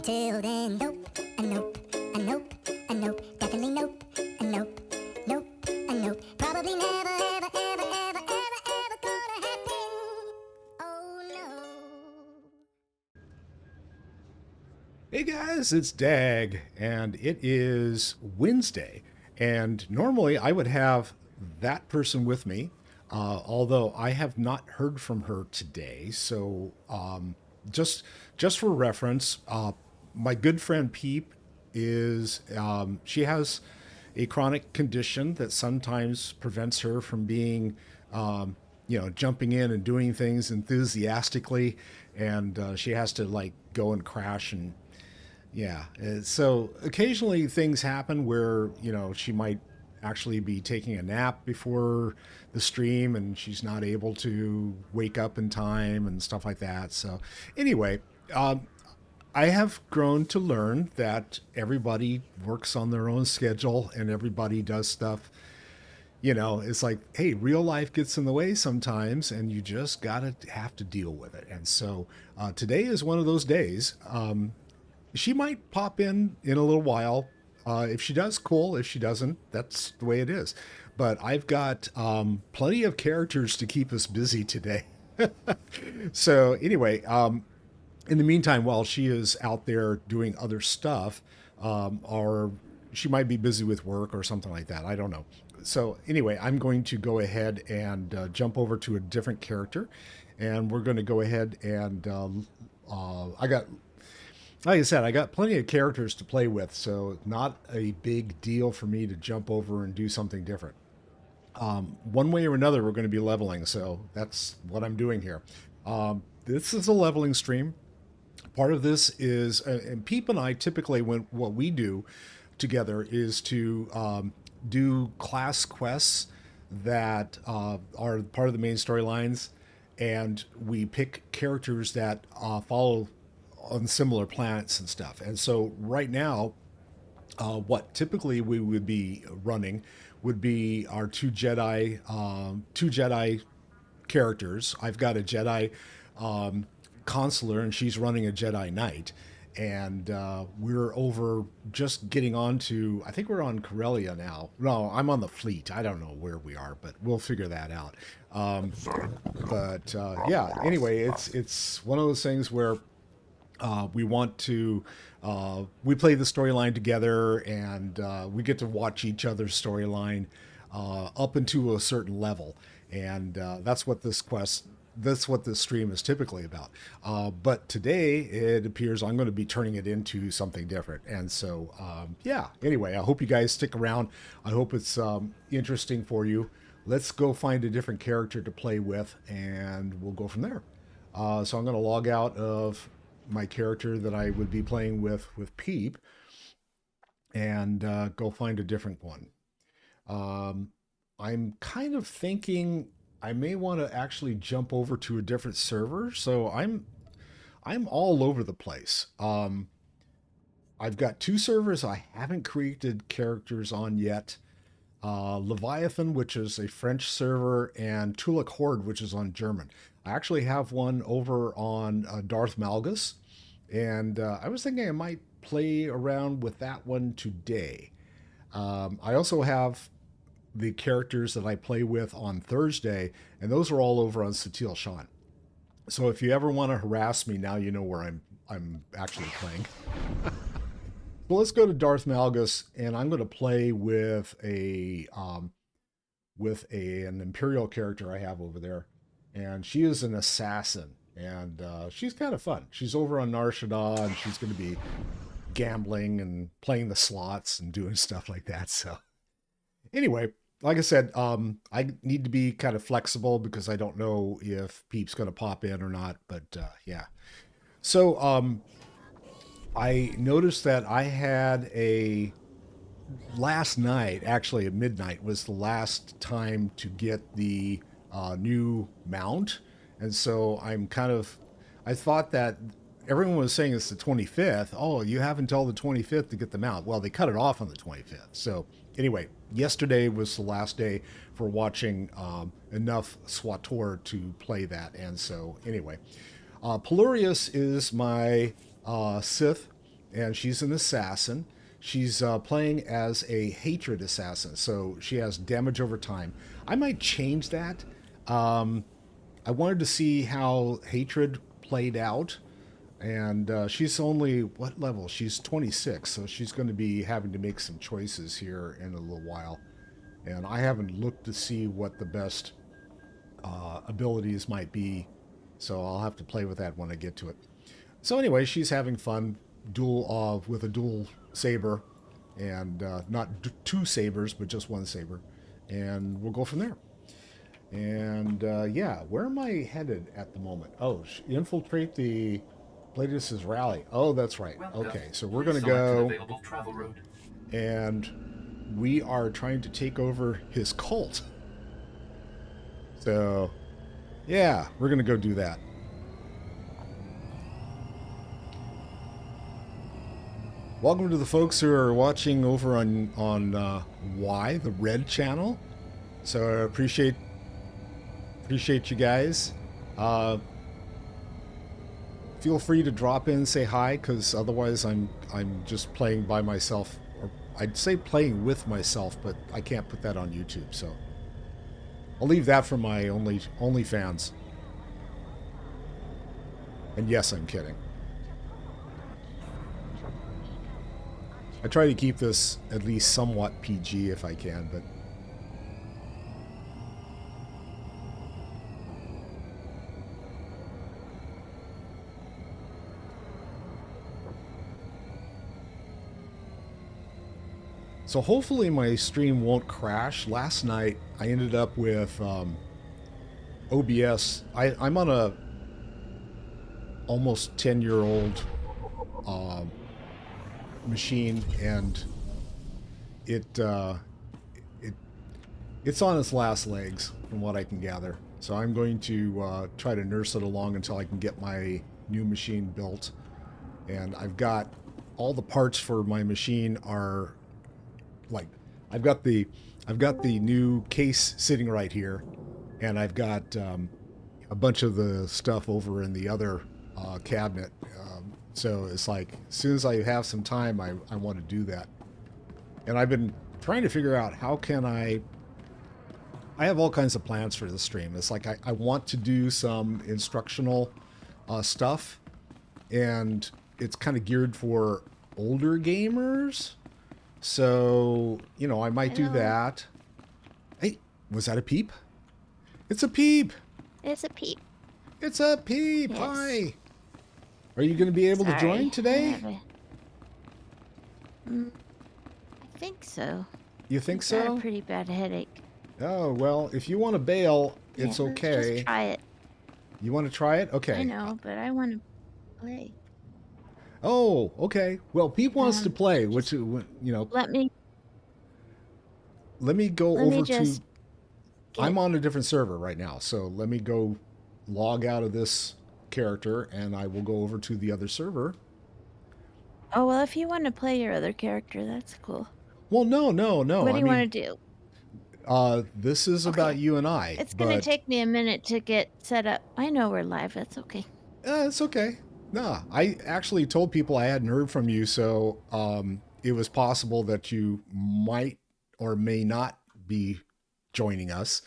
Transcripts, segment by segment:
Until then, nope, a nope, a nope, a nope, definitely nope, a nope, nope, a nope. Probably never, ever, ever, ever, ever, ever gonna happen. Oh no. Hey guys, it's Dag, and it is Wednesday. And normally I would have that person with me, although I have not heard from her today. So just just for reference, my good friend Peep is she has a chronic condition that sometimes prevents her from being jumping in and doing things enthusiastically, and she has to like go and crash and yeah. So occasionally things happen where, she might actually be taking a nap before the stream and she's not able to wake up in time and stuff like that. So, anyway, I have grown to learn that everybody works on their own schedule and everybody does stuff. It's like, hey, real life gets in the way sometimes and you just gotta have to deal with it. And so today is one of those days. She might pop in a little while. If she does, cool. If she doesn't, that's the way it is. But I've got plenty of characters to keep us busy today. So anyway, in the meantime, while she is out there doing other stuff, or she might be busy with work or something like that. I don't know. So anyway, I'm going to go ahead and jump over to a different character, and we're going to go ahead and like I said, I got plenty of characters to play with, so not a big deal for me to jump over and do something different. One way or another, we're going to be leveling, so that's what I'm doing here. This is a leveling stream. Part of this is, and Peep and I typically, what we do together is to do class quests that are part of the main storylines, and we pick characters that follow on similar planets and stuff. And so right now, what typically we would be running would be our two Jedi characters. I've got a Jedi consular, and she's running a Jedi Knight. And we're over just getting on to, I think we're on Corellia now. No, I'm on the fleet. I don't know where we are, but we'll figure that out. Yeah, anyway, it's one of those things where we want to we play the storyline together, and we get to watch each other's storyline up into a certain level, and that's what this stream is typically about. But today it appears I'm going to be turning it into something different, and so yeah, anyway, I hope you guys stick around. I hope it's interesting for you. Let's go find a different character to play with, and we'll go from there. So I'm going to log out of my character that I would be playing with Peep, and go find a different one. I'm kind of thinking I may want to actually jump over to a different server, so I'm all over the place. I've got two servers I haven't created characters on yet. Leviathan, which is a French server, and Tulak Horde, which is on German. I actually have one over on Darth Malgus, and I was thinking I might play around with that one today. I also have the characters that I play with on Thursday, and those are all over on SWTOR. So if you ever want to harass me, now you know where I'm actually playing. So let's go to Darth Malgus, and I'm going to play with an Imperial character I have over there, and she is an assassin, and she's kind of fun. She's over on Nar Shaddaa, and she's going to be gambling and playing the slots and doing stuff like that. So anyway, like I said, I need to be kind of flexible because I don't know if Peep's going to pop in or not, but yeah. So I noticed that I had last night, actually at midnight, was the last time to get the new mount. And so I thought that everyone was saying it's the 25th. Oh, you have until the 25th to get the mount. Well, they cut it off on the 25th. So anyway, yesterday was the last day for watching enough SWTOR to play that. And so anyway, Pelurius is my Sith and she's an assassin. She's playing as a hatred assassin, so she has damage over time. I might change that. I wanted to see how hatred played out, and she's only what level? She's 26, so she's going to be having to make some choices here in a little while. And I haven't looked to see what the best abilities might be, so I'll have to play with that when I get to it. So anyway, she's having fun dual with a dual saber, and not two sabers, but just one saber, and we'll go from there. And yeah, where am I headed at the moment? Oh, infiltrate the Bladus' rally. Oh, that's right. Okay, so we're going to go, and we are trying to take over his cult. So, yeah, we're going to go do that. Welcome to the folks who are watching over on Y, the Red channel. So I appreciate you guys. Feel free to drop in, say hi, because otherwise I'm just playing by myself. Or I'd say playing with myself, but I can't put that on YouTube. So I'll leave that for my only fans. And yes, I'm kidding. I try to keep this at least somewhat PG if I can, but so hopefully my stream won't crash. Last night I ended up with OBS. I'm on a almost 10-year-old machine, and it's on its last legs from what I can gather. So I'm going to try to nurse it along until I can get my new machine built. And I've got all the parts for my machine are like I've got the new case sitting right here, and I've got a bunch of the stuff over in the other cabinet. So it's like, as soon as I have some time, I want to do that. And I've been trying to figure out how can I have all kinds of plans for the stream. It's like I want to do some instructional stuff, and it's kind of geared for older gamers. So, I might do that. Hey, was that a peep? It's a peep. It's a peep. It's a peep. Yes. Hi. Are you going to be able to join today? I think so. You think so? I've got a pretty bad headache. Oh, well, if you want to bail, it's okay. Let's just try it. You want to try it? Okay. I know, but I want to play. Oh, okay. Well, Peep wants to play, which, Let me go over to... I'm on a different server right now, so let me go log out of this character, and I will go over to the other server. Oh, well, if you want to play your other character, that's cool. Well, no. What do you want to do? This is about you and I. It's going to take me a minute to get set up. I know we're live. That's okay. It's okay. No, I actually told people I hadn't heard from you, so it was possible that you might or may not be joining us.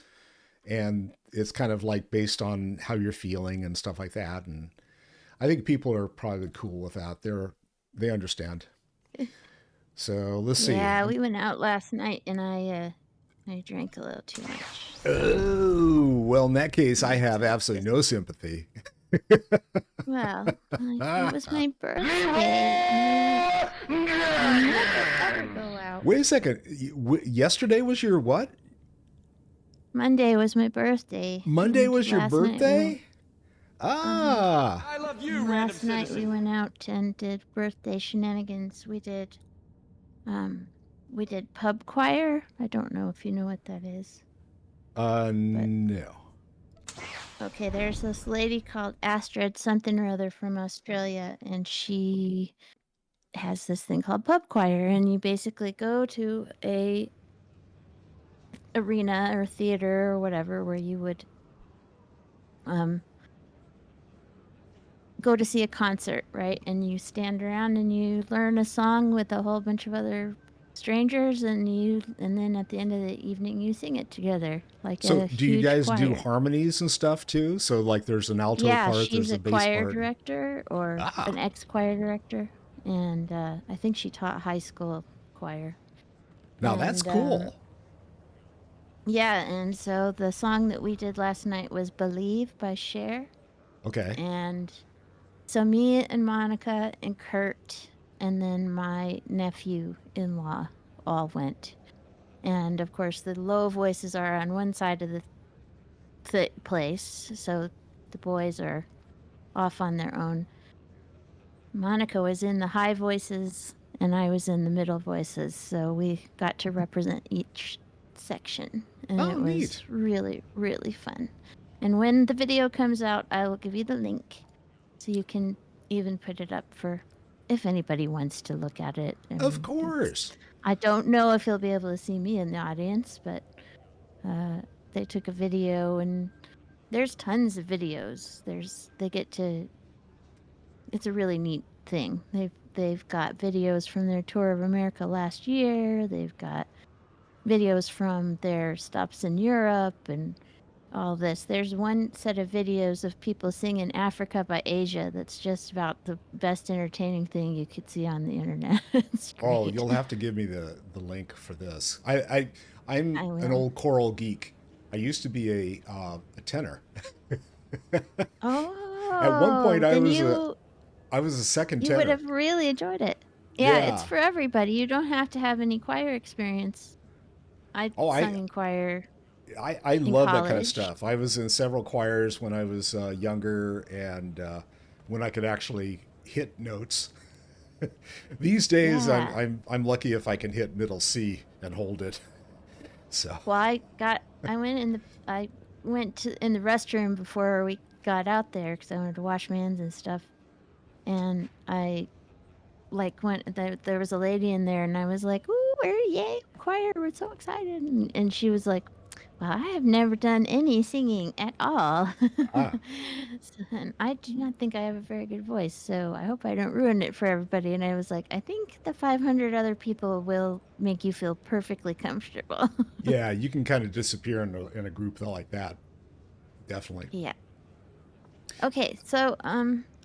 And it's kind of like based on how you're feeling and stuff like that. And I think people are probably cool with that. They understand. So let's see. Yeah, we went out last night, and I drank a little too much. Oh, well, in that case, I have absolutely no sympathy. Well, it was my birthday. I never ever go out. Wait a second. Yesterday was your what? Monday was my birthday. Monday was your birthday? I love you, last night we went out and did birthday shenanigans. We did pub choir. I don't know if you know what that is. No. Okay, there's this lady called Astrid something or other from Australia, and she has this thing called pub choir, and you basically go to a arena or theater or whatever where you would go to see a concert, right? And you stand around and you learn a song with a whole bunch of other strangers, and then at the end of the evening you sing it together like So a do you huge guys do choir. harmonies and stuff too? So like there's an alto Yeah, part, she's there's a a bass choir part. director or an Ah, ex-choir director, and I think she taught high school choir. now that's And cool. yeah, and so the song that we did last night was Believe by Cher. Okay. And so me and Monica and Kurt and then my nephew-in-law all went. And of course, the low voices are on one side of the place, so the boys are off on their own. Monica was in the high voices, and I was in the middle voices, so we got to represent each section, and Oh, it neat. was really, really fun. And when the video comes out, I will give you the link so you can even put it up for if anybody wants to look at it. I Of mean, course. I don't know if you'll be able to see me in the audience, but they took a video, and there's tons of videos. They get to. It's a really neat thing. They've got videos from their tour of America last year. They've got videos from their stops in Europe and all this. There's one set of videos of people singing Africa by Asia that's just about the best entertaining thing you could see on the internet. It's Oh, great. you'll have to give me the link for this. I'm I an will. old choral geek. I used to be a tenor. At one point, Oh, then I was a second you would tenor. have really enjoyed it. Yeah, it's Yeah. for everybody. You don't have to have any choir experience. I Oh, sung in choir I in love that kind of college. stuff. I was in several choirs when I was younger, and when I could actually hit notes. These days, Yeah. I'm lucky if I can hit middle C and hold it. So, Well, I went to in the restroom before we got out there because I wanted to wash my hands and stuff. And I like went there was a lady in there, and I was like, "Ooh, yay, choir, we're so excited." And she was like, "Well, I have never done any singing at all." ah, And I do not think I have a very good voice, so I hope I don't ruin it for everybody. And I was like, "I think the 500 other people will make you feel perfectly comfortable." yeah, you can kind of disappear in a group like that. Definitely. Yeah. Okay, so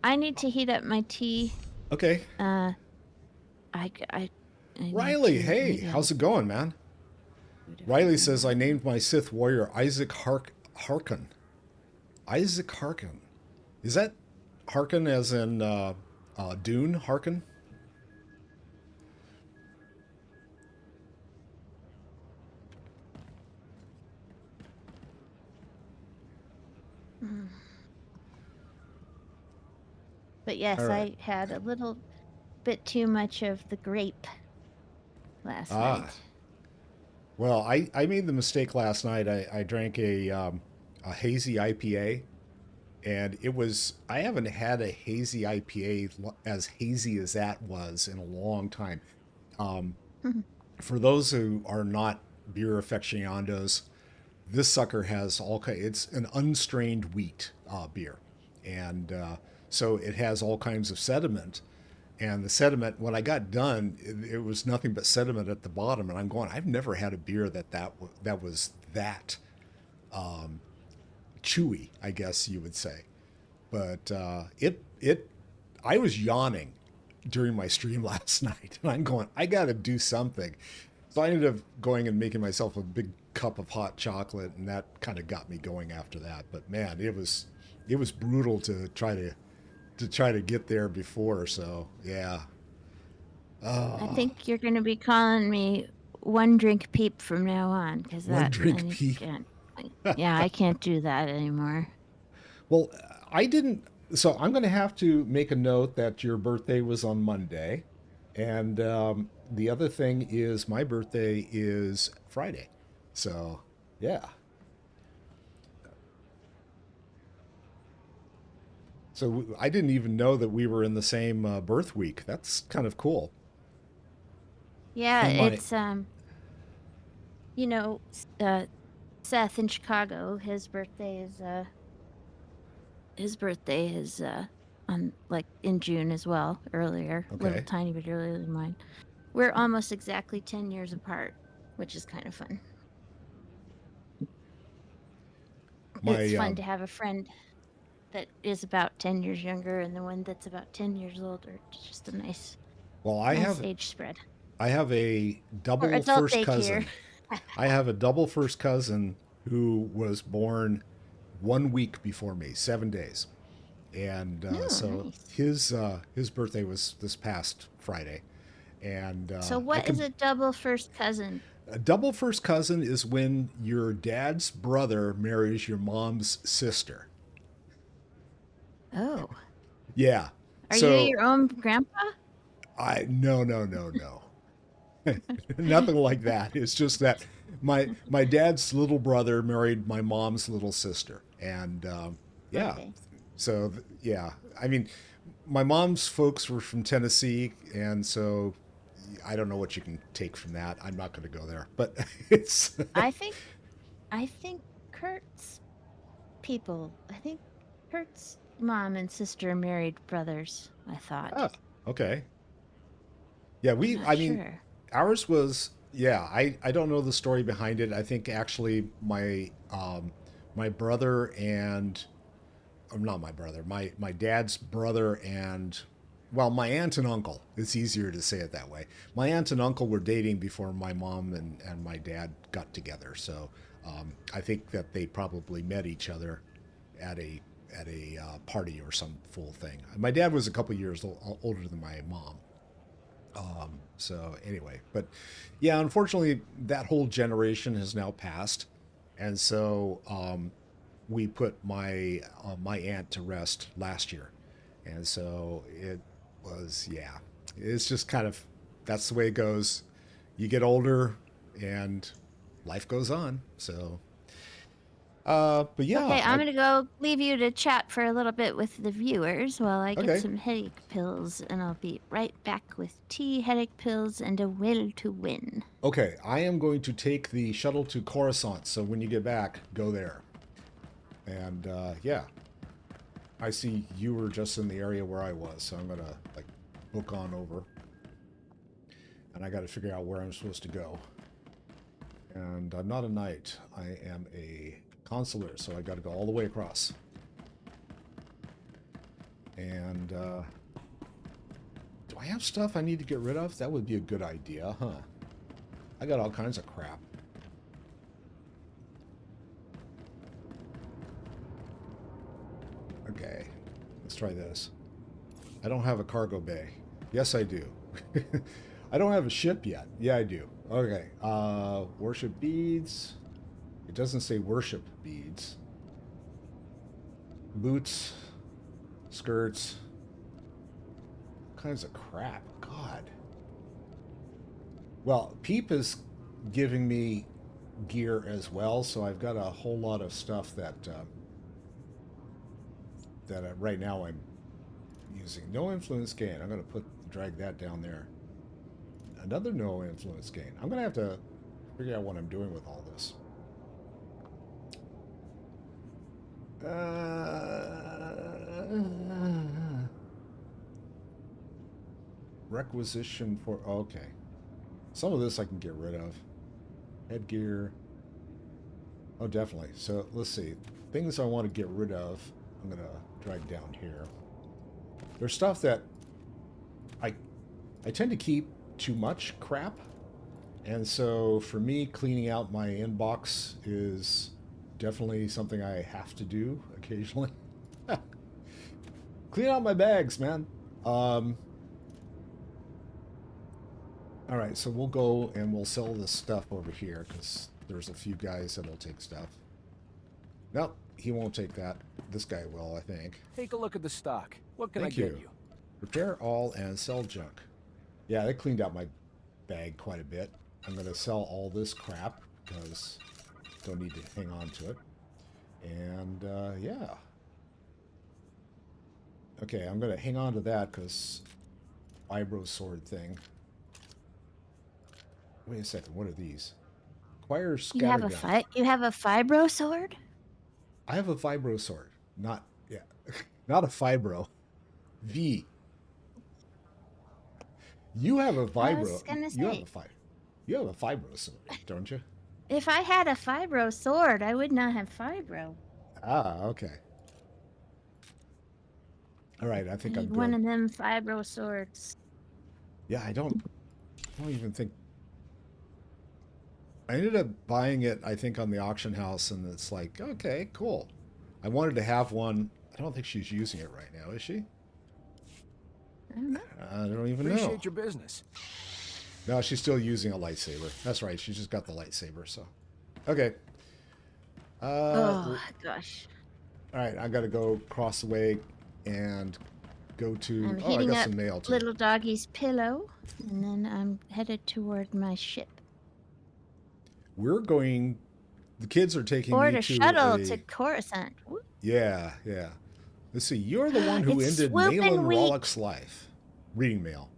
I need to heat up my tea. Okay. Uh, I I I need Riley, to hey, maybe I'll how's it going, man? do it Riley from says, I named my Sith warrior Isaac Harkin. Isaac Harkin. Is that Harkin as in Dune Harkin? Mm. But All yes, right. I had a little bit too much of the grape last Ah, night. well, I made the mistake last night. I drank a hazy IPA, and I haven't had a hazy IPA as hazy as that was in a long time. For those who are not beer aficionados, this sucker has it's an unstrained wheat beer, and so it has all kinds of sediment. And the sediment, when I got done, it was nothing but sediment at the bottom. And I'm going, I've never had a beer that was that chewy, I guess you would say. But I was yawning during my stream last night, and I'm going, I got to do something. So I ended up going and making myself a big cup of hot chocolate, and that kind of got me going after that. But man, it was brutal to try to get there before. So yeah, I think you're going to be calling me one drink peep from now on because one that drink pee. yeah, I can't do that anymore. Well, I didn't. So I'm going to have to make a note that your birthday was on Monday, and the other thing is my birthday is Friday. So yeah. So I didn't even know that we were in the same birth week. That's kind of cool. Yeah, And my it's you know, Seth in Chicago, his birthday is on like in June as well, earlier, a little Okay. tiny bit earlier than mine. We're almost exactly 10 years apart, which is kind of fun. It's My fun to have a friend that is about 10 years younger and the one that's about 10 years older. It's just a well, nice age spread. I have a Or double adult first daycare. cousin. I have a double first cousin who was born 1 week before me, 7 days, and No, so nice. his birthday was this past Friday, and So I what is can. a double first cousin? A double first cousin is when your dad's brother marries your mom's sister. Oh. Yeah. Are you So your own grandpa? no. Nothing like that. It's just that my dad's little brother married my mom's little sister, and yeah, Okay. so yeah. I mean, my mom's folks were from Tennessee, and so I don't know what you can take from that. I'm not going to go there, but it's I think I think Kurt's I think Kurt's mom and sister married brothers, I thought. oh, okay. Yeah, I'm not I mean, sure. ours was, yeah, I don't know the story behind it. I think actually my brother and, not my brother, my dad's brother and, well, my aunt and uncle, it's easier to say it that way. My aunt and uncle were dating before my mom and my dad got together. So I think that they probably met each other at a party or some full thing. My dad was a couple years older than my mom. So anyway, but yeah, unfortunately, that whole generation has now passed, and so we put my aunt to rest last year, and so it was, yeah, it's just kind of, that's the way it goes. You get older, and life goes on. So, but yeah, Okay, I'm gonna go leave you to chat for a little bit with the viewers while I get okay. some headache pills, and I'll be right back with tea, headache pills, and a will to win. Okay, I am going to take the shuttle to Coruscant, so when you get back, go there. And yeah, I see you were just in the area where I was, so I'm gonna like book on over, and I got to figure out where I'm supposed to go. And I'm not a knight; I am a consular, so I got to go all the way across. And do I have stuff I need to get rid of? That would be a good idea, huh? I got all kinds of crap. Okay, let's try this. I don't have a cargo bay. Yes, I do. I don't have a ship yet. Yeah, I do. Okay. Worship beads. It doesn't say worship beads. Boots, skirts, all kinds of crap. God. Well, Peep is giving me gear as well, so I've got a whole lot of stuff that right now I'm using. No influence gain. I'm going to drag that down there. Another no influence gain. I'm going to have to figure out what I'm doing with all this. Requisition for, okay. Some of this I can get rid of. Headgear. Oh, definitely. So let's see. Things I want to get rid of, I'm going to drag down here. There's stuff that I tend to keep too much crap. And so for me, cleaning out my inbox is definitely something I have to do occasionally. Clean out my bags, man. All right, so we'll go and we'll sell this stuff over here because there's a few guys that'll take stuff. Nope, he won't take that. This guy will, I think. Take a look at the stock. What can Thank I get you. you? Repair all and sell junk. Yeah, they cleaned out my bag quite a bit. I'm going to sell all this crap because don't need to hang on to it. And yeah. Okay, I'm going to hang on to that because vibro sword thing. Wait a second, what are these? Acquire scattergun. You have a fibro sword? I have a vibro sword. Not, yeah, not a fibro. V. You have a I was vibro. gonna You have say, a fibro sword, don't you? if I had a fibro sword, I would not have fibro. Ah, okay. All right, I I think I'm need one good. of them fibro swords. Yeah, I don't even think I ended up buying it, I think, on the auction house, and it's like, okay, cool. I wanted to have one. I don't think she's using it right now, is she? I don't know. I don't even know. Appreciate your business. No, she's still using a lightsaber. That's right. She's just got the lightsaber. So, okay. Oh gosh. All right. I got to go across the way and go to. I'm Oh, I heating got up some mail too. little doggy's pillow, and then I'm headed toward my ship. We're going. The kids are taking Or me to to shuttle a. to Coruscant. Whoop. Yeah, yeah. Let's see. You're the one who It's ended swooping Malin week. Rollick's life. Reading mail.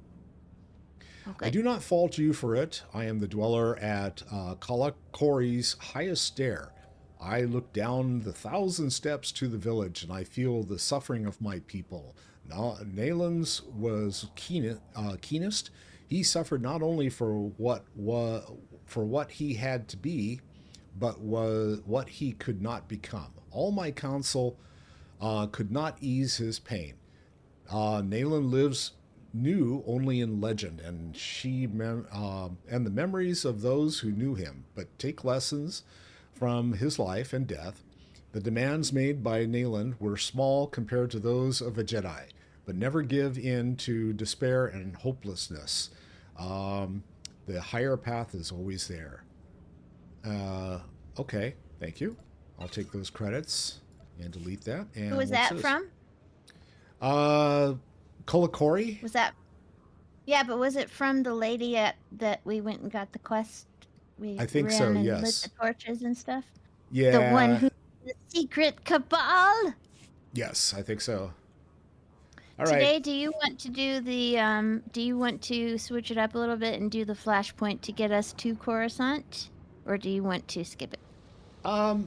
Okay. I do not fault you for it. I am the dweller at Kalakori's highest stair. I look down the 1,000 steps to the village, and I feel the suffering of my people. Nalen's was keenest. He suffered not only for what he had to be, but was what he could not become. All my counsel could not ease his pain. Nalen lives new only in legend, and and the memories of those who knew him, but take lessons from his life and death. The demands made by Nalen were small compared to those of a Jedi, but never give in to despair and hopelessness. The higher path is always there. Okay, thank you. I'll take those credits and delete that. And Who was what's that this? from? Kolakori? Was that? Yeah, but was it from the lady that we went and got the quest? We I think ran so, and yes. lit the torches and stuff. Yeah. The one who the secret cabal. Yes, I think so. All right. Today, do you want to do the do you want to switch it up a little bit and do the flashpoint to get us to Coruscant, or do you want to skip it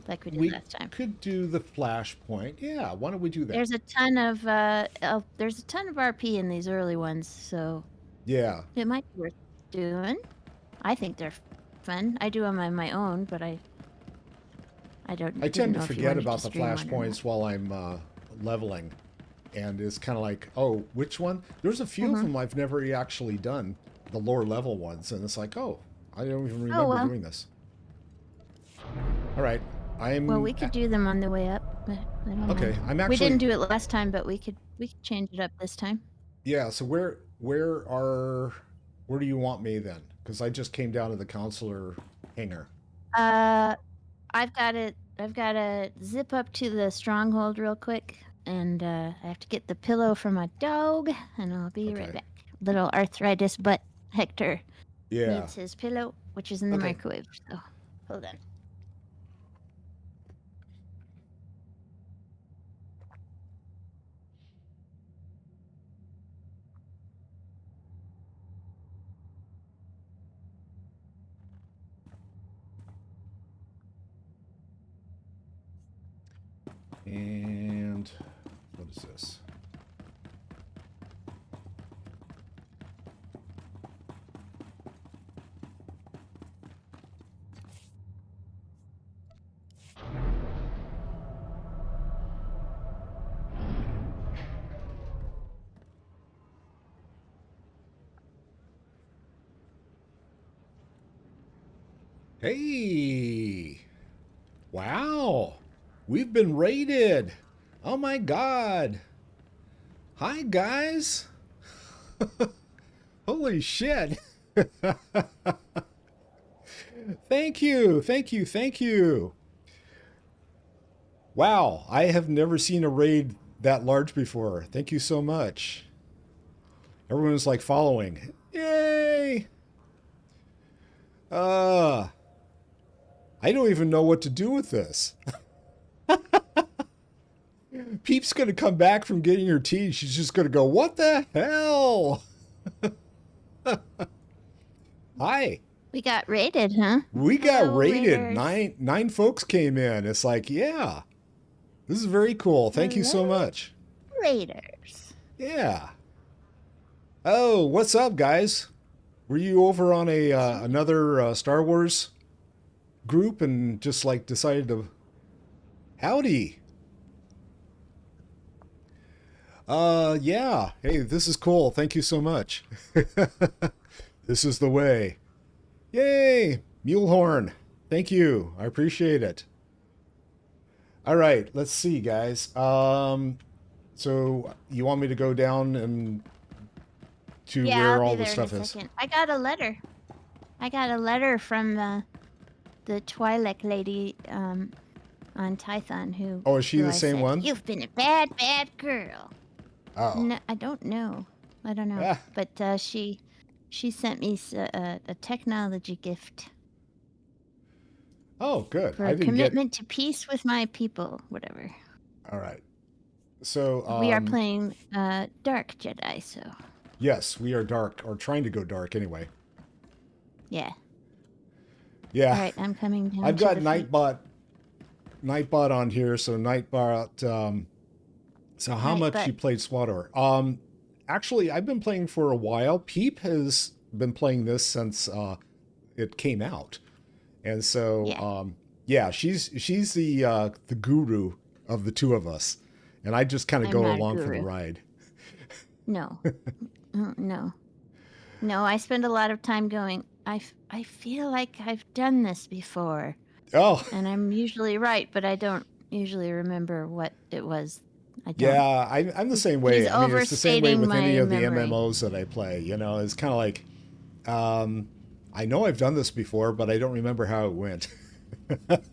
like we did last time? Could do the flashpoint. Yeah, why don't we do that? There's a ton of RP in these early ones, so Yeah. it might be worth doing. I think they're fun. I do them on my own, but I tend to forget about the flashpoints while I'm leveling, and it's kind of like, oh, which one? There's a few of them I've never actually done, the lower level ones, and it's like, oh, I don't even remember doing this. All right, Well, we could do them on the way up. But I don't know. Okay, I'm We actually. didn't do it last time, but we could change it up this time. Yeah. So where do you want me then? Because I just came down to the counselor hangar. I've got to zip up to the stronghold real quick, and I have to get the pillow for my dog, and I'll be right back. Little arthritis butt Hector needs his pillow, which is in the microwave. So hold on. And what is this? Hey! Wow! We've been raided! Oh my god! Hi, guys! Holy shit! Thank you, thank you, thank you! Wow, I have never seen a raid that large before. Thank you so much. Everyone's like following. Yay! I don't even know what to do with this. Peep's gonna come back from getting her tea. She's just gonna go, what the hell? Hi. We got raided, huh? We got Hello, raided. raiders. Nine folks came in. It's like, yeah. This is very cool. Thank you so much. Raiders. Yeah. Oh, what's up, guys? Were you over on a another Star Wars group and just like decided to howdy? Yeah. Hey, this is cool. Thank you so much. This is the way. Yay, Mulehorn. Thank you. I appreciate it. All right, let's see, guys. So you want me to go down and to Yeah, where I'll all be the there in a stuff is? second. I got a letter. I got a letter from the Twi'lek lady on Tython who. Oh, is she who the I same said, one? "You've been a bad, bad girl." Oh. No, I don't know. I don't know. Ah. But she sent me a technology gift Oh, good. for I a didn't get. commitment to peace with my people. Whatever. All right. So We are playing Dark Jedi, so yes, we are dark or trying to go dark anyway. yeah. Yeah. All right, I'm coming down. I've to got the fleet. Nightbot on here, so Nightbot. So how much Nightbot. you played SWTOR? Actually, I've been playing for a while. Peep has been playing this since it came out, and so Yeah. she's the guru of the two of us, and I just kind of I'm go not a along for the guru. ride. No. No. No, I spend a lot of time going, I feel like I've done this before. Oh, And I'm usually right, but I don't usually remember what it was. I don't. yeah, I'm the same way. He's I mean, it's the same way overstating with any my of the memory. MMOs that I play. You know, it's kind of like, I know I've done this before, but I don't remember how it went.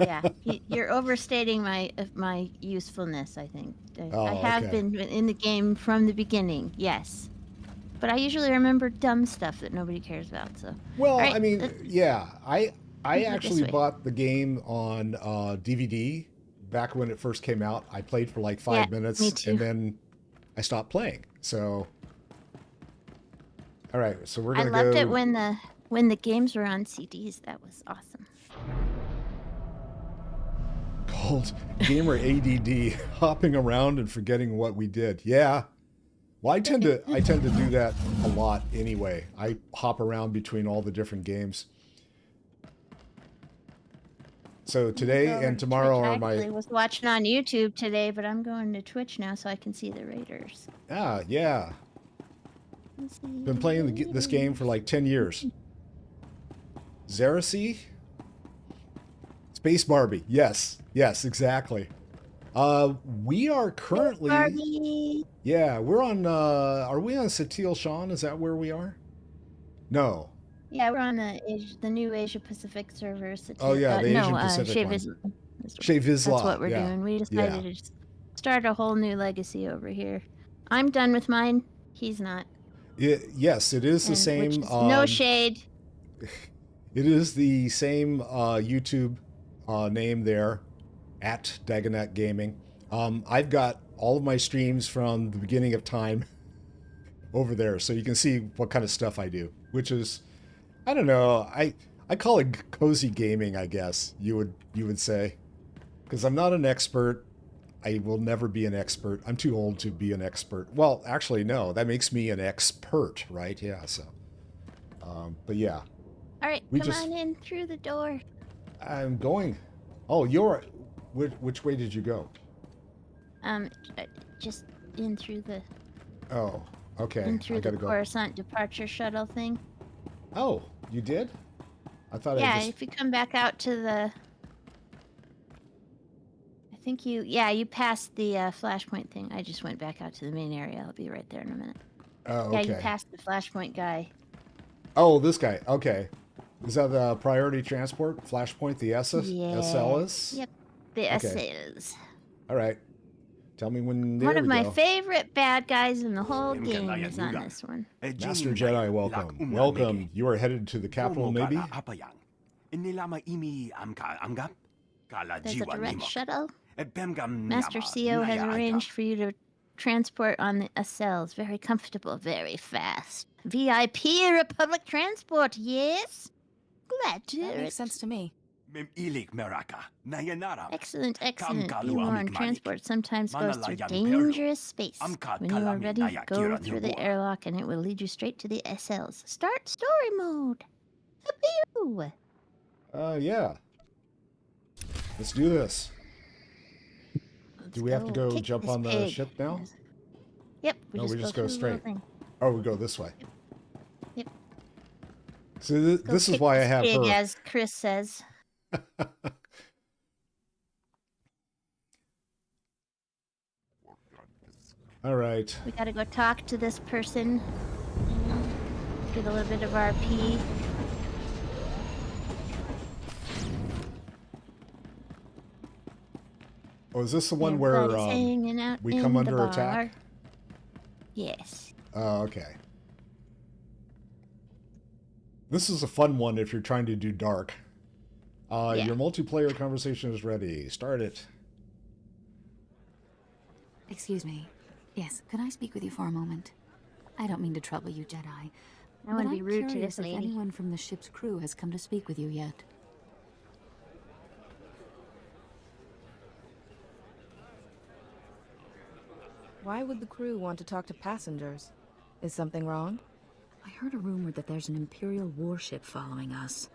Yeah, you're overstating my usefulness, I think. I have okay. been in the game from the beginning, yes. But I usually remember dumb stuff that nobody cares about, so. Well, All right, I mean, yeah, I go this actually way. bought the game on DVD back when it first came out. I played for like 5 minutes, me too. and then I stopped playing. So, all right, so we're I gonna loved go. it when the games were on CDs. That was awesome. Called gamer ADD, hopping around and forgetting what we did. Yeah. Well, I tend to do that a lot anyway. I hop around between all the different games. So today and tomorrow are my. I was watching on YouTube today, but I'm going to Twitch now so I can see the Raiders. Ah, yeah. Been playing this game for like 10 years. Zeracy? Space Barbie. Yes. Yes, exactly. We are currently. Barbie. Yeah, we're on. Are we on Satil Shan? Is that where we are? No. Yeah, we're on the new Asia Pacific server. Oh yeah, the Asian Pacific one. Chez Vizsla. That's what we're doing. We decided to just start a whole new legacy over here. I'm done with mine. He's not. Yes, it is the same. Which is no shade. It is the same YouTube name there, at Dagonet Gaming. I've got all of my streams from the beginning of time over there, so you can see what kind of stuff I do, which is, I don't know, I call it cozy gaming, I guess you would say, because I'm not an expert. I will never be an expert. I'm too old to be an expert. Well, actually, no, that makes me an expert, right? Yeah. So, but yeah. All right, come on in through the door. I'm going. Oh, you're. Which way did you go? Just in through the. Oh, okay. In through I gotta the go. Coruscant departure shuttle thing. Oh, you did? I thought Yeah, I just. if you come back out to the. I think you passed the flashpoint thing. I just went back out to the main area. I'll be right there in a minute. Oh, okay. Yeah, you passed the flashpoint guy. Oh, this guy. Okay. Is that the priority transport? Flashpoint, the SS? Yeah. SLS? Yep, the SLs. All right. Tell me when. One of my favorite bad guys in the whole game is on this one. Master Jedi, welcome. Welcome. You are headed to the capital, maybe? There's a direct shuttle. Master CO has arranged for you to transport on the SLs. Very comfortable, very fast. VIP Republic transport, yes? Glad to hear That it. makes sense to me. Excellent, excellent. You are on transport sometimes goes through dangerous space. When you are ready, go through the airlock and it will lead you straight to the SLs. Start story mode. Pew! Yeah. Let's do this. Do we have to go kick jump this on the pig. ship now? Yep. No, we just go through the little straight. thing. Oh, we go this way. Yep. So Go this is kick why I this have pig, her. as Chris says. All right. We gotta go talk to this person. Get a little bit of RP. Oh, is this the one where Everybody's hanging out we in come the under bar. attack? Yes. Oh, okay. This is a fun one if you're trying to do dark. Yeah. Your multiplayer conversation is ready. Start it. Excuse me. Yes, could I speak with you for a moment? I don't mean to trouble you, Jedi. I but want to be I'm rude to curious this if lady. anyone from the ship's crew has come to speak with you yet. Why would the crew want to talk to passengers? Is something wrong? I heard a rumor that there's an Imperial warship following us.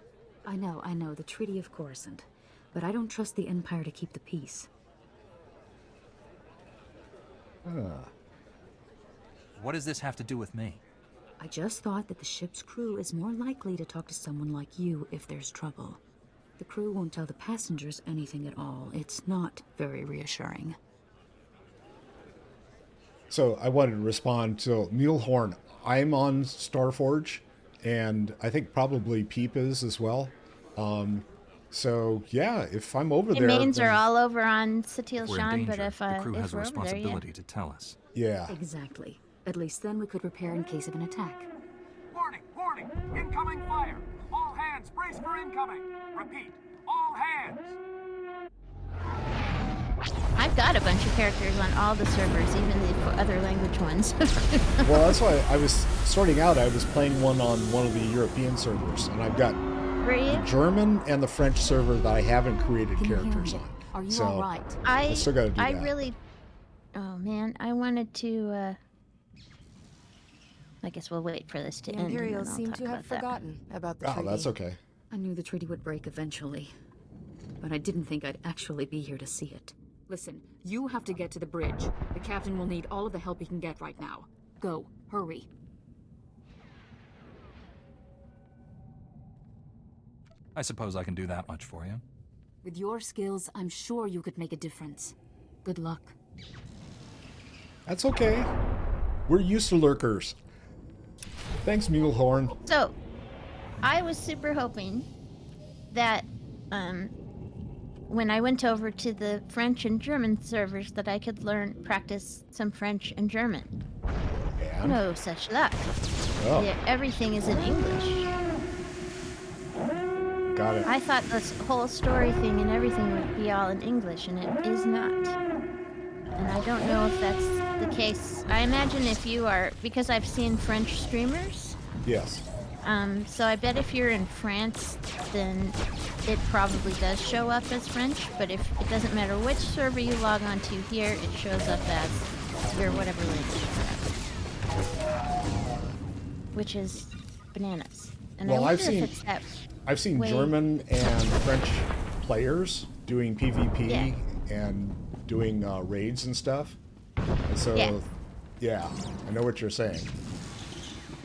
I know, the Treaty of Coruscant. But I don't trust the Empire to keep the peace. What does this have to do with me? I just thought that the ship's crew is more likely to talk to someone like you if there's trouble. The crew won't tell the passengers anything at all. It's not very reassuring. So I wanted to respond to Muleholm. I'm on Starforge, and I think probably Peep is as well. So yeah, if I'm over there, Mains then- are all over on Satil If we're in Shan, danger, but if the crew if has a we're over there, responsibility to tell us. Yeah. Exactly. At least then we could prepare in case of an attack. Warning! Warning! Incoming fire! All hands brace for incoming! Repeat, all hands! I've got a bunch of characters on all the servers, even the other language ones. Well, that's why I was starting out. I was playing one on one of the European servers, and I've got Were you? the German and the French server that I haven't created Can you hear characters me? on. Are you so all right? I still got to do I that. really. Oh man, I wanted to. I guess we'll wait for this to The end. and then Imperials I'll seem talk to have about that. forgotten about the Oh, treaty. that's okay. I knew the treaty would break eventually, but I didn't think I'd actually be here to see it. Listen, you have to get to the bridge. The captain will need all of the help he can get right now. Go, hurry. I suppose I can do that much for you. With your skills, I'm sure you could make a difference. Good luck. That's okay. We're used to lurkers. Thanks, Muleholm. So, I was super hoping that when I went over to the French and German servers that I could practice some French and German. And? No such luck. Oh, Yeah, everything is in English. got it. I thought this whole story thing and everything would be all in English, and it is not. And I don't know if that's the case. I imagine if you are, because I've seen French streamers, Yes. so I bet if you're in France, then it probably does show up as French, but if it doesn't matter which server you log on to here, it shows up as your whatever language you're at. Which is bananas. And Well, I I've wonder seen- if it's that I've seen way- German and French players doing PvP Yeah. and doing raids and stuff. And so, yeah, I know what you're saying.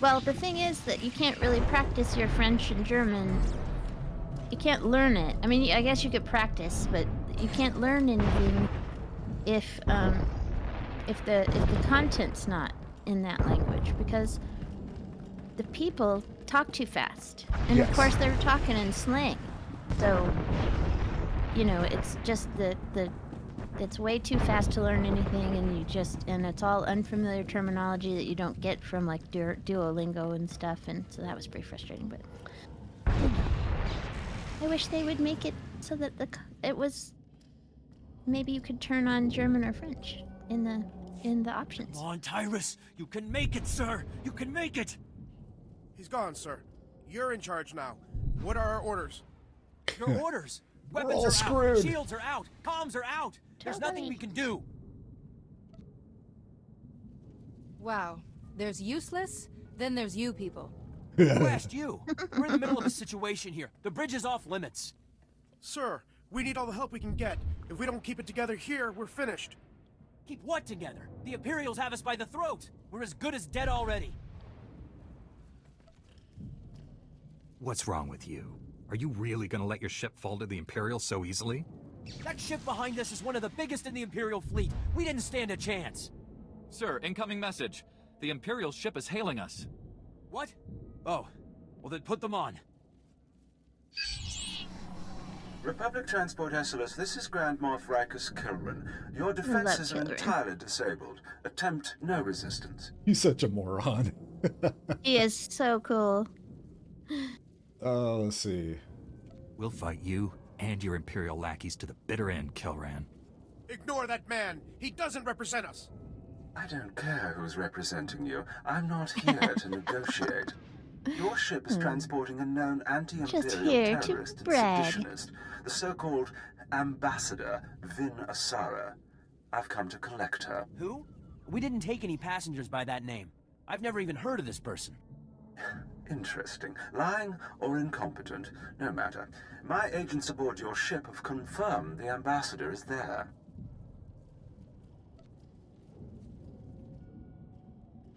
Well, the thing is that you can't really practice your French and German. You can't learn it. I mean, I guess you could practice, but you can't learn anything if the content's not in that language, because the people talk too fast, and of Yes. course they're talking in slang. So, it's just it's way too fast to learn anything, and it's all unfamiliar terminology that you don't get from like Duolingo and stuff, and so that was pretty frustrating. But I wish they would make it so that it was maybe you could turn on German or French in the options. Come on, Tyrus. You can make it, sir. You can make it. He's gone, sir. You're in charge now. What are our orders? Your orders. Weapons all are screwed. out. Shields are out. Comms are out. There's nothing we can do. Wow. There's useless, then there's you people. Who asked you? We're in the middle of a situation here. The bridge is off limits. Sir, we need all the help we can get. If we don't keep it together here, we're finished. Keep what together? The Imperials have us by the throat. We're as good as dead already. What's wrong with you? Are you really gonna let your ship fall to the Imperials so easily? That ship behind us is one of the biggest in the Imperial fleet. We didn't stand a chance. Sir, incoming message. The Imperial ship is hailing us. What? Oh, well then put them on. Republic Transport SLS, this is Grand Moff Rikus Kilran. Your defenses are entirely disabled. Attempt no resistance. He's such a moron. He is so cool. Let's see. We'll fight you and your Imperial lackeys to the bitter end, Kilran. Ignore that man. He doesn't represent us. I don't care who's representing you. I'm not here to negotiate. Your ship is transporting a known anti-Imperial terrorist and seditionist, the so-called Ambassador Vin Asara. I've come to collect her. Who? We didn't take any passengers by that name. I've never even heard of this person. Interesting. Lying or incompetent, no matter. My agents aboard your ship have confirmed the Ambassador is there.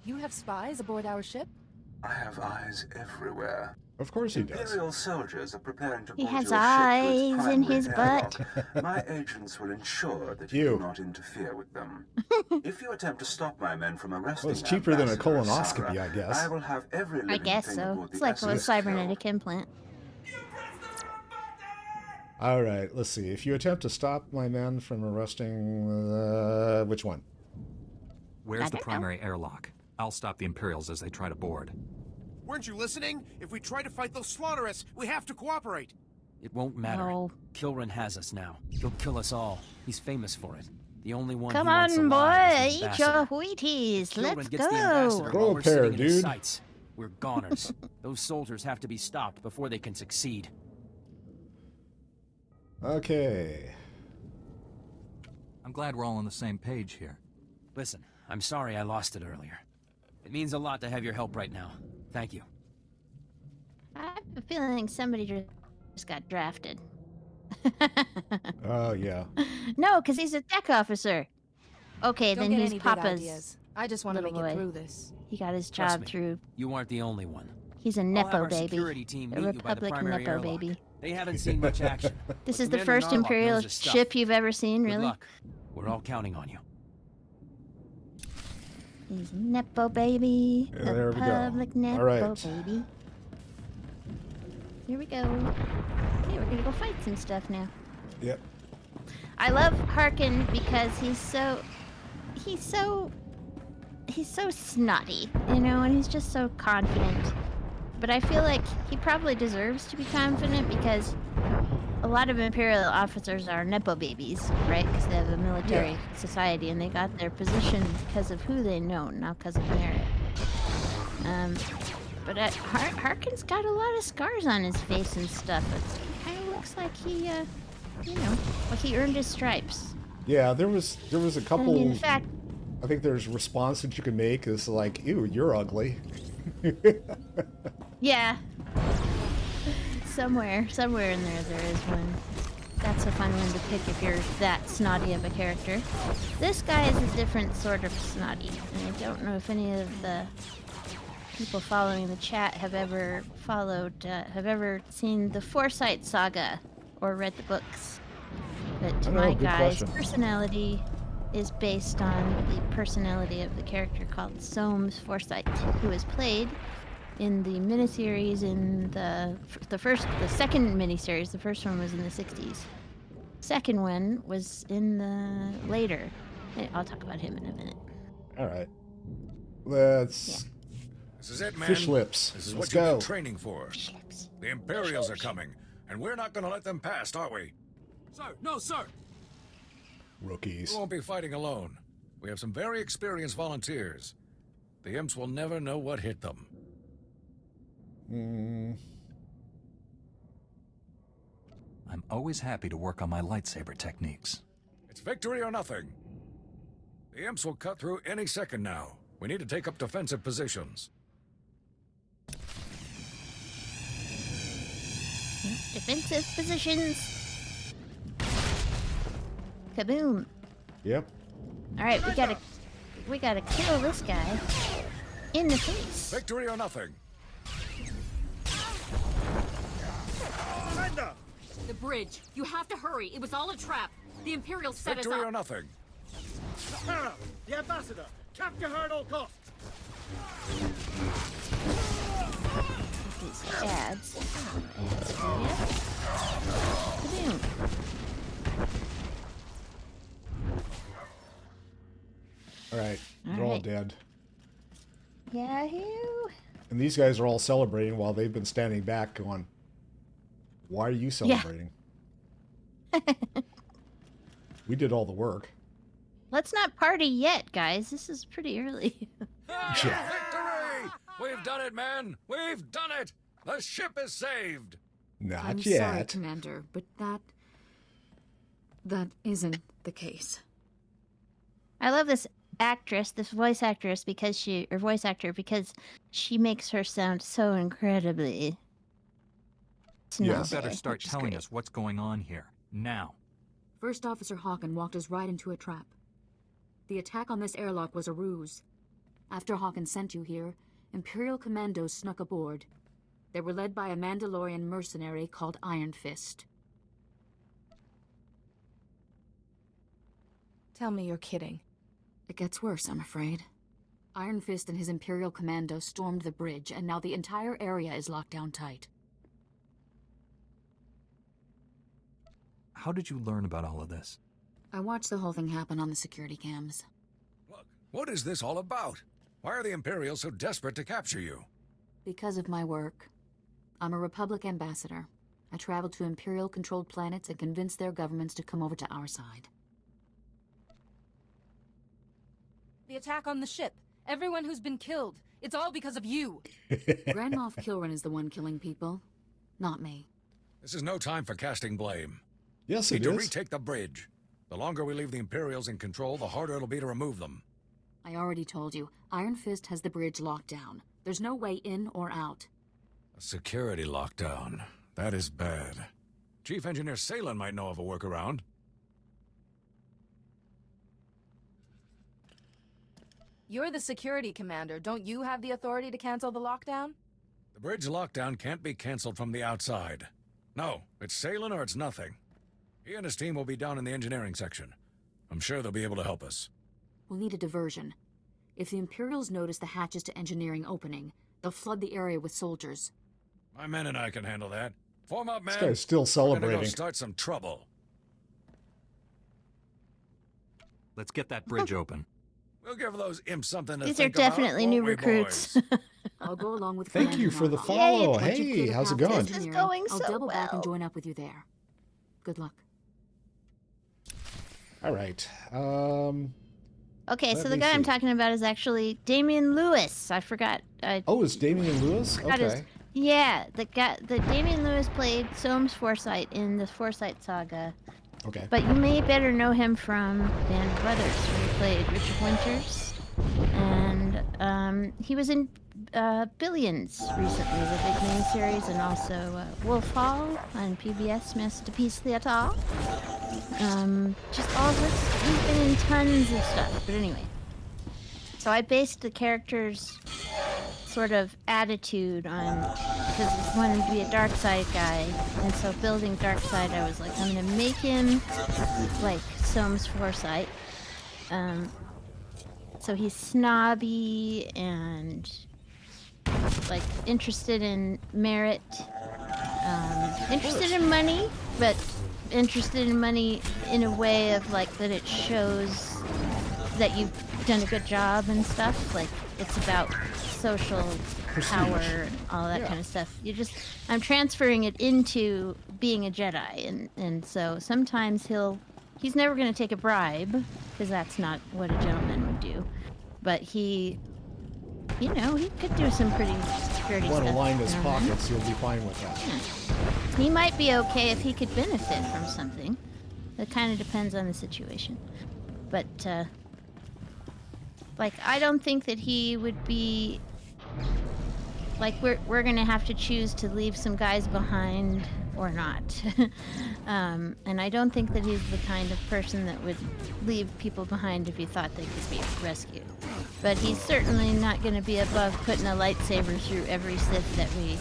You have spies aboard our ship? I have eyes everywhere. Of course he does. Imperial soldiers are preparing to He board has your ship eyes in his butt. My agents will ensure that you do not interfere with them. If you attempt to stop my men from arresting Well, it's cheaper than a Ambassador colonoscopy, Asara, I guess. I will have every I living guess thing so. aboard It's the like a SLS cybernetic implant. All right, let's see. If you attempt to stop my men from arresting... which one? Where's the primary airlock? I'll stop the Imperials as they try to board. Weren't you listening? If we try to fight, they'll slaughter us. We have to cooperate. It won't matter. No. Kilran has us now. He'll kill us all. He's famous for it. The only one Come he wants on, alive boy, is the eat your ambassador. Wheaties. If Let's Kilran gets the ambassador go. while we're pair, sitting in his dude. sights, we're goners. Those soldiers have to be stopped before they can succeed. Okay. I'm glad we're all on the same page here. Listen, I'm sorry I lost it earlier. It means a lot to have your help right now. Thank you. I have a feeling somebody just got drafted. Oh, yeah. No, because he's a tech officer. Okay, Don't then get he's any big Papa's ideas. I just want to little make it boy. through this. He got his Trust job me, through. You aren't the only one. He's a I'll have Nepo our baby. security team A meet you by the Republic primary Nepo airlock. baby. They haven't seen much action. This but is the Commander first Narlock Imperial knows his stuff. ship you've ever seen, Good really? luck. We're all counting on you. He's Nepo baby. Yeah, there we go. Republic Nepo All right. baby. Here we go. Okay, we're gonna go fight some stuff now. Yep. I love Harkin because he's so snotty, you know, and he's just so confident. But I feel like he probably deserves to be confident because a lot of Imperial officers are Nepo babies, right? Because they have a military society and they got their position because of who they know, not because of merit. But Harkin's got a lot of scars on his face and stuff. It kind of looks like he, you know, like he earned his stripes. Yeah, there was a couple... And in fact... I think there's a response that you can make is like, ew, you're ugly. Yeah. Somewhere in there is one. That's a fun one to pick if you're that snotty of a character. This guy is a different sort of snotty. And I don't know if any of the people following the chat have ever seen the Foresight Saga or read the books. But my guy's personality is based on the personality of the character called Soames Forsythe, who is played in the miniseries in the second miniseries. The first one was in the 60s. Second one was in the later. I'll talk about him in a minute. All right. Let's... This is it, man. Fish lips. This is Let's what you've go. been training for. The Imperials are coming, and we're not going to let them past, are we? Sir, no, sir. Rookies. We won't be fighting alone. We have some very experienced volunteers. The imps will never know what hit them. I'm always happy to work on my lightsaber techniques. It's victory or nothing. The imps will cut through any second now. We need to take up defensive positions. Defensive positions. Kaboom. Yep. All right, we gotta kill this guy in the face. Victory or nothing. The bridge. You have to hurry. It was all a trap. The Imperials set us up. Victory or nothing. The ambassador. Capture her at all costs. These ads. Ads for you. Kaboom. All right. They're all dead. Yahoo! And these guys are all celebrating while they've been standing back going, why are you celebrating? We did all the work. Let's not party yet, guys. This is pretty early. Victory! We've done it, men! We've done it! The ship is saved! Not I'm yet. sorry, Commander, but that isn't the case. I love this actress, this voice actress, because she makes her sound so incredibly You snobby. better start telling us what's going on here, now. First Officer Hawken walked us right into a trap. The attack on this airlock was a ruse. After Hawken sent you here, Imperial commandos snuck aboard. They were led by a Mandalorian mercenary called Iron Fist. Tell me you're kidding. It gets worse, I'm afraid. Iron Fist and his Imperial commandos stormed the bridge, and now the entire area is locked down tight. How did you learn about all of this? I watched the whole thing happen on the security cams. What is this all about? Why are the Imperials so desperate to capture you? Because of my work. I'm a Republic ambassador. I travel to Imperial-controlled planets and convince their governments to come over to our side. The attack on the ship. Everyone who's been killed. It's all because of you. Grand Moff Kilran is the one killing people, not me. This is no time for casting blame. Yes, Need it to is. retake the bridge. The longer we leave the Imperials in control, the harder it'll be to remove them. I already told you, Iron Fist has the bridge locked down. There's no way in or out. A security lockdown. That is bad. Chief Engineer Salen might know of a workaround. You're the security commander. Don't you have the authority to cancel the lockdown? The bridge lockdown can't be canceled from the outside. No, it's Salen or it's nothing. He and his team will be down in the engineering section. I'm sure they'll be able to help us. We'll need a diversion. If the Imperials notice the hatches to engineering opening, they'll flood the area with soldiers. My men and I can handle that. Form up, man. This guy's still We're celebrating. gonna go start some trouble. Let's get that bridge open. We'll give those imps something to These are think about, definitely won't new we, recruits. boys? I'll go along with Thank Commander you for the Narlock. follow. Once you Hey, clear the how's it path to going? This is engineering, going I'll so double back and well. join up with you there. Good luck. All right. Okay, Let so the me guy I'm see. talking about is actually Damian Lewis. I forgot. Oh, it's Damian Lewis? forgot his- Okay. yeah, the Damian Lewis played Soames Forsythe in the Forsythe saga. Okay. But you may better know him from Band of Brothers, where he played Richard Winters. And he was in Billions recently, the big miniseries, and also Wolf Hall on PBS Masterpiece Theatre. Just all sorts. He's been in tons of stuff. But anyway, so I based the character's sort of attitude on, because I wanted to be a dark side guy, and so building dark side, I was like, I'm gonna make him like Soames Forsythe. So he's snobby and like interested in merit, interested in money, but interested in money in a way of like that it shows that you've done a good job and stuff. Like it's about social power and all that kind of stuff. I'm transferring it into being a Jedi, and so sometimes he's never going to take a bribe, because that's not what a gentleman would do. But he could do some pretty dirty stuff. Want to line his now and then. pockets, you'll be fine with that. He might be okay if he could benefit from something. It kind of depends on the situation. But, like, I don't think that he would be... Like, we're gonna have to choose to leave some guys behind or not. And I don't think that he's the kind of person that would leave people behind if he thought they could be rescued. But he's certainly not gonna be above putting a lightsaber through every Sith that we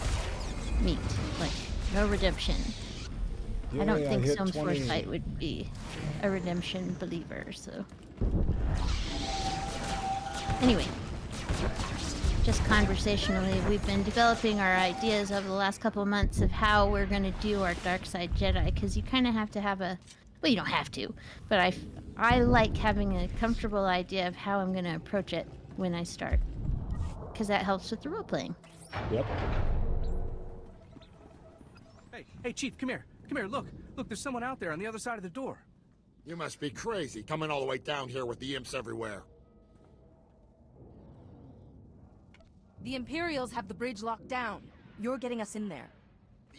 meet. Like, no redemption. I don't think some Foresight would be a redemption believer, so... Anyway. Just conversationally, we've been developing our ideas over the last couple of months of how we're going to do our Dark Side Jedi, because you kind of have to have a... Well, you don't have to, but I like having a comfortable idea of how I'm going to approach it when I start, because that helps with the role-playing. Yep. Hey, Chief, come here. Come here, look. Look, there's someone out there on the other side of the door. You must be crazy, coming all the way down here with the imps everywhere. The Imperials have the bridge locked down. You're getting us in there.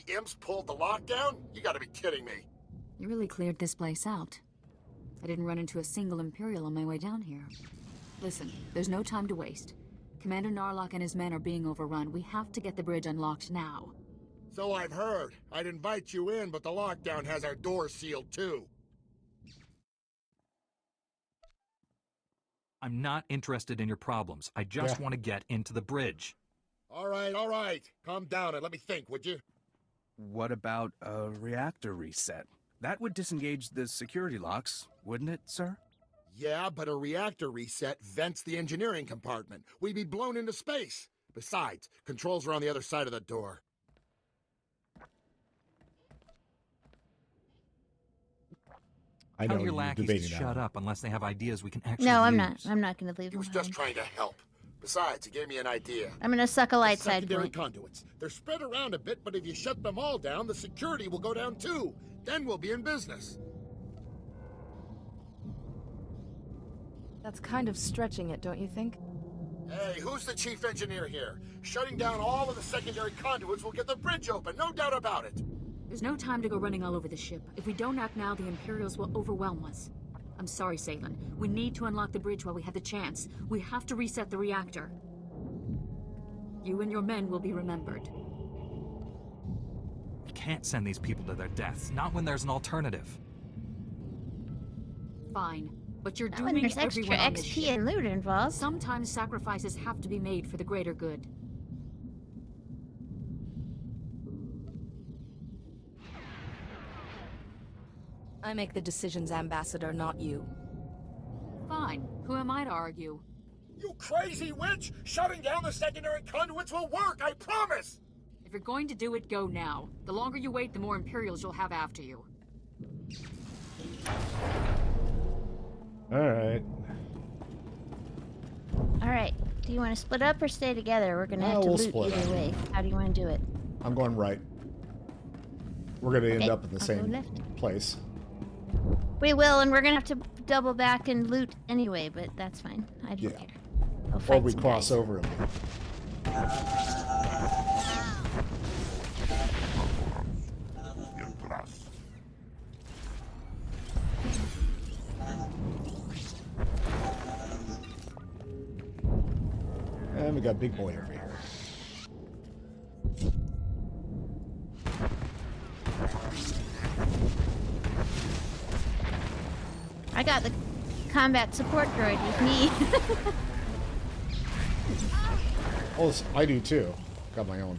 The imps pulled the lockdown? You gotta be kidding me. You really cleared this place out. I didn't run into a single Imperial on my way down here. Listen, there's no time to waste. Commander Narlock and his men are being overrun. We have to get the bridge unlocked now. So I've heard. I'd invite you in, but the lockdown has our doors sealed too. I'm not interested in your problems. I just want to get into the bridge. All right. Calm down and let me think, would you? What about a reactor reset? That would disengage the security locks, wouldn't it, sir? Yeah, but a reactor reset vents the engineering compartment. We'd be blown into space. Besides, controls are on the other side of the door. I know Tell your you're lackeys debating to that. shut up unless they have ideas we can actually No, I'm use. not. I'm not going to leave He him was behind. just trying to help. Besides, he gave me an idea. I'm going to suck a light The side secondary point. conduits. They're spread around a bit, but if you shut them all down, the security will go down too. Then we'll be in business. That's kind of stretching it, don't you think? Hey, who's the chief engineer here? Shutting down all of the secondary conduits will get the bridge open, no doubt about it. There's no time to go running all over the ship. If we don't act now, the Imperials will overwhelm us. I'm sorry, Salen. We need to unlock the bridge while we have the chance. We have to reset the reactor. You and your men will be remembered. You can't send these people to their deaths, not when there's an alternative. Fine, but you're Not when dooming there's extra everyone on this XP ship. and loot involved. Sometimes sacrifices have to be made for the greater good. I make the decisions, Ambassador, not you. Fine. Who am I to argue? You crazy witch! Shutting down the secondary conduits will work, I promise! If you're going to do it, go now. The longer you wait, the more Imperials you'll have after you. Alright. Alright. Do you want to split up or stay together? We're going to have to we'll loot split either up. way. How do you want to do it? I'm going right. We're going to end up in the I'll go same left. place. We will, and we're going to have to double back and loot anyway, but that's fine. I don't care. I'll Or fight we some cross guys. over them. And we got Big Boy over here. I got the combat support droid with me. Oh, I do too. Got my own.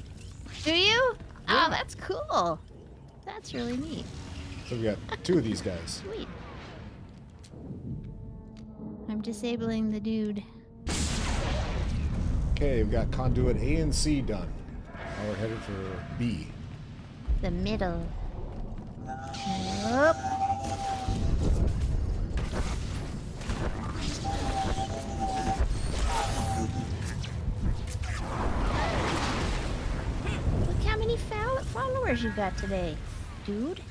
Do you? Oh, that's cool. That's really neat. So we got two of these guys. Sweet. I'm disabling the dude. Okay, we've got conduit A and C done. Now we're headed for B. The middle. Nope. Look how many followers you got today, dude.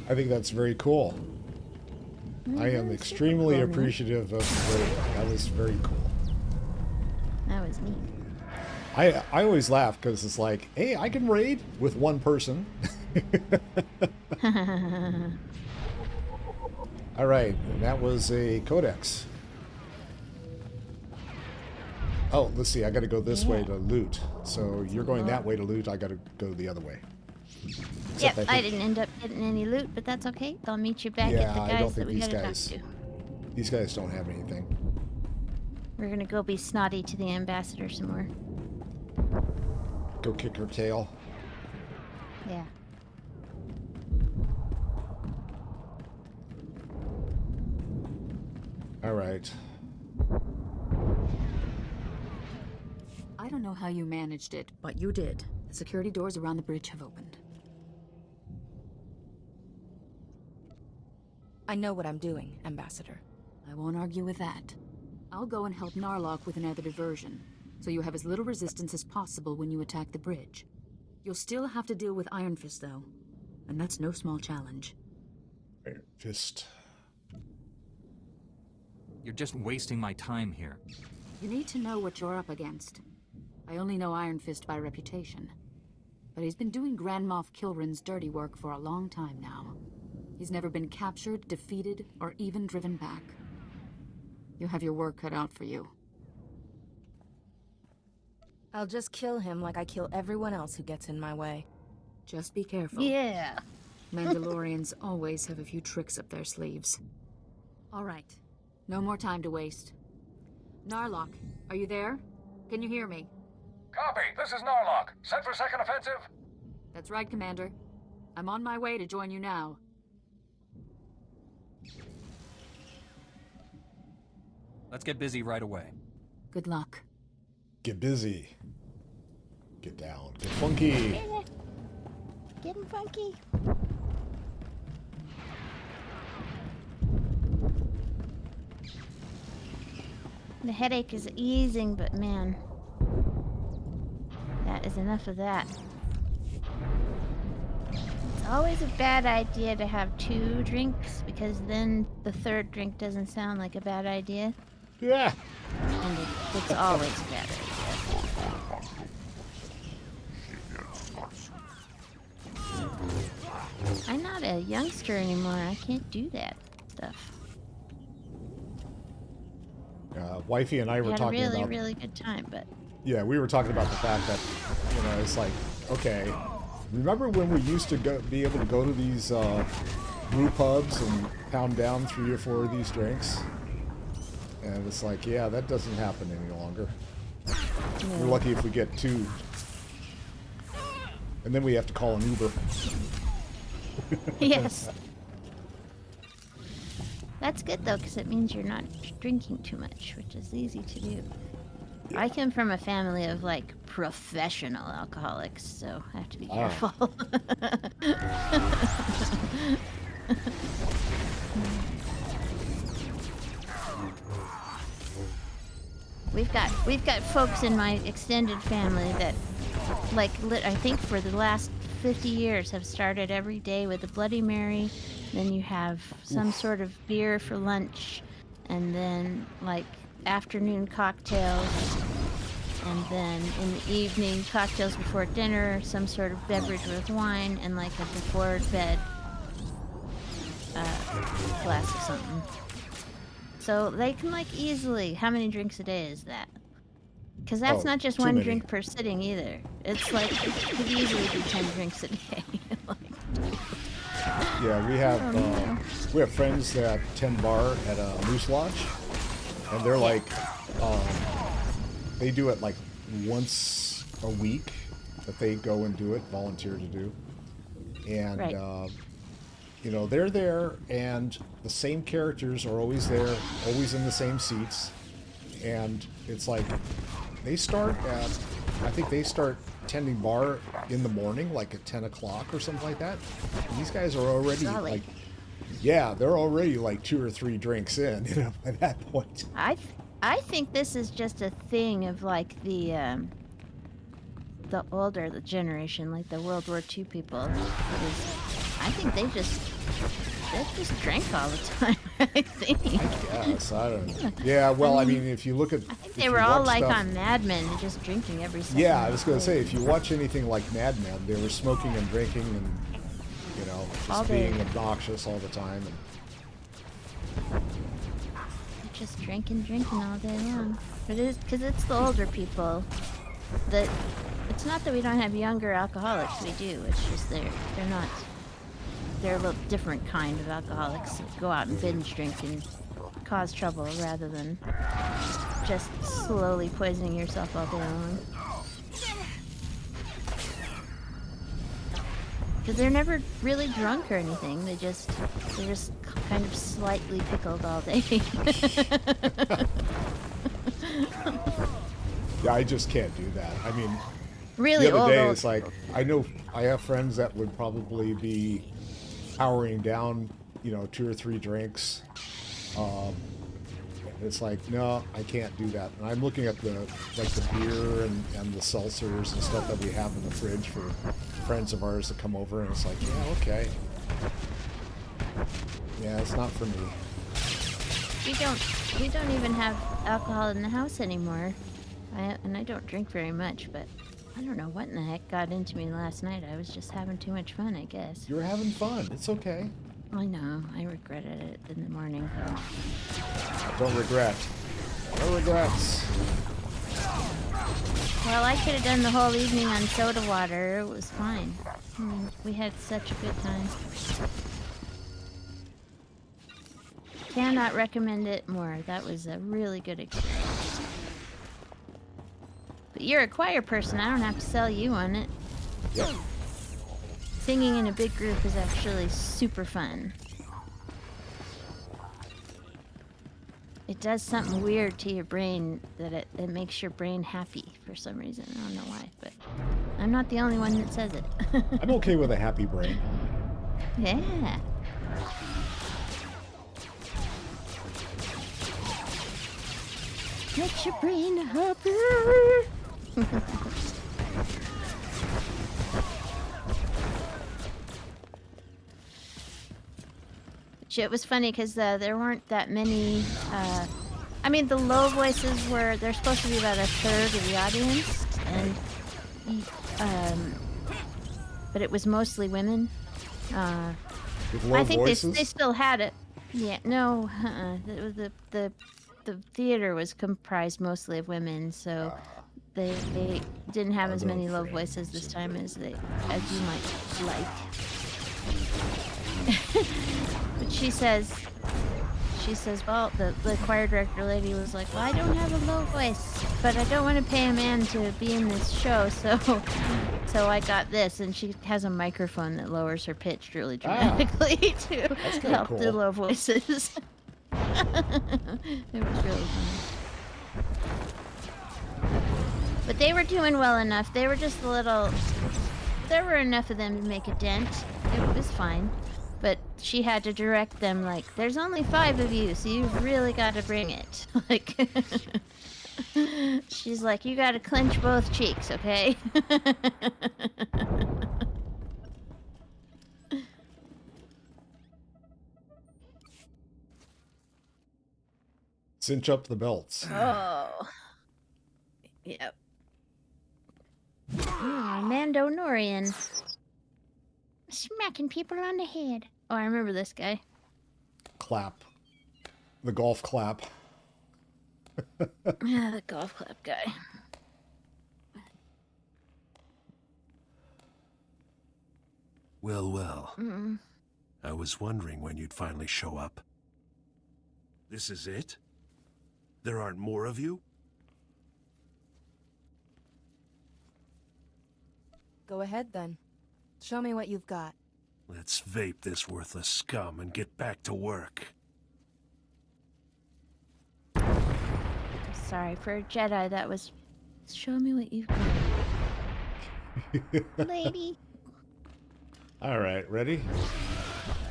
I think that's very cool. I am extremely appreciative of the raid. That was very cool. That was neat. I always laugh because it's like, hey, I can raid with one person. All right, and that was a codex. Oh, let's see. I got to go this way to loot. So you're going that way to loot. I got to go the other way. Yep, I didn't end up getting any loot, but that's okay. I'll meet you back at the guys that we gotta talk to. These guys don't have anything. We're gonna go be snotty to the ambassador some more. Go kick her tail. Yeah. All right. I don't know how you managed it, but you did. The security doors around the bridge have opened. I know what I'm doing, Ambassador. I won't argue with that. I'll go and help Narlock with another diversion, so you have as little resistance as possible when you attack the bridge. You'll still have to deal with Iron Fist, though, and that's no small challenge. Iron Fist. You're just wasting my time here. You need to know what you're up against. I only know Iron Fist by reputation, but he's been doing Grand Moff Kilrin's dirty work for a long time now. He's never been captured, defeated, or even driven back. You have your work cut out for you. I'll just kill him like I kill everyone else who gets in my way. Just be careful. Yeah. Mandalorians always have a few tricks up their sleeves. All right. No more time to waste. Narlock, are you there? Can you hear me? Copy. This is Narlock. Set for second offensive? That's right, Commander. I'm on my way to join you now. Let's get busy right away. Good luck. Get busy. Get down. Get funky. Getting funky. The headache is easing, but man, that is enough of that. It's always a bad idea to have 2 drinks, because then the 3rd drink doesn't sound like a bad idea. Yeah. And it's always a bad idea. I'm not a youngster anymore. I can't do that stuff. Wifey and I were talking about... We had a really, really good time, but... Yeah, we were talking about the fact that, you know, it's like, okay, remember when we used to be able to go to these brew pubs and pound down 3 or 4 of these drinks? And it's like, yeah, that doesn't happen any longer. No. We're lucky if we get 2. And then we have to call an Uber. Yes. That's good, though, because it means you're not drinking too much, which is easy to do. Yeah. I come from a family of, like, professional alcoholics, so I have to be careful. We've got folks in my extended family that, like, I think for the last 50 years have started every day with a Bloody Mary, then you have some sort of beer for lunch, and then, like, afternoon cocktails, and then in the evening cocktails before dinner, some sort of beverage with wine, and like a before bed glass of something. So they can, like, easily... How many drinks a day is that? Because that's not just one drink per sitting either. It's like, it could easily be 10 drinks a day. Yeah, we have friends that tend bar at a Moose Lodge, and they're like, they do it like once a week that they go and do it, volunteer to do. And, you know, they're there, and the same characters are always there, always in the same seats. And it's like, they start at, I think they start tending bar in the morning, like at 10 o'clock or something like that. And these guys are already like, yeah, they're already like 2 or 3 drinks in, you know, by that point. I think this is just a thing of like the older generation, like the World War II people. I think they just drank all the time. I think. I guess. guess. I don't know. Yeah, well, I mean, if you look at... I think they were all like on Mad Men, just drinking every second. Yeah, I was going to say, if you watch anything like Mad Men, they were smoking and drinking and, you know, just being obnoxious all the time. And... just drinking all day long. But it is because it's the older people that... It's not that we don't have younger alcoholics, we do. It's just they're not... They're a little different kind of alcoholics that go out and binge drink and cause trouble rather than just slowly poisoning yourself all day long. Because they're never really drunk or anything. They're just kind of slightly pickled all day. Yeah, I just can't do that. I mean, really the other day it's like, I know I have friends that would probably be powering down, you know, 2 or 3 drinks. It's like, no, I can't do that. And I'm looking at the beer and the seltzers and stuff that we have in the fridge for friends of ours that come over, and it's like, yeah, okay. Yeah, it's not for me. We don't even have alcohol in the house anymore. I don't drink very much, but I don't know what in the heck got into me last night. I was just having too much fun, I guess. You're having fun. It's okay. I know. I regretted it in the morning. Don't regret. No regrets. Well, I could have done the whole evening on soda water. It was fine. I mean, we had such a good time. Cannot recommend it more. That was a really good experience. But you're a choir person. I don't have to sell you on it. Yep. Singing in a big group is actually super fun. It does something weird to your brain that it makes your brain happy for some reason. I don't know why, but I'm not the only one that says it. I'm okay with a happy brain. Yeah. Makes your brain happy. It was funny because there weren't that many. I mean, the low voices they're supposed to be about a third of the audience, and but it was mostly women. With low I think voices? they still had it. Yeah, no, the theater was comprised mostly of women, so they didn't have as many low voices this time as you might like. But she says, well, the choir director lady was like, well, I don't have a low voice, but I don't want to pay a man to be in this show, so I got this, and she has a microphone that lowers her pitch really dramatically to help the low voices. It was really funny. But they were doing well enough. They were just a little... There were enough of them to make a dent. It was fine. But she had to direct them like, there's only 5 of you, so you've really got to bring it. Like, she's like, you got to clench both cheeks, okay? Cinch up the belts. Oh. Yep. Oh, Mando Norian. Smacking people on the head. Oh, I remember this guy. Clap. The golf clap. Yeah, the golf clap guy. Well, well. I was wondering when you'd finally show up. This is it? There aren't more of you? Go ahead, then. Show me what you've got. Let's vape this worthless scum and get back to work. Sorry, for a Jedi, that was... Show me what you've got. Lady. All right, ready?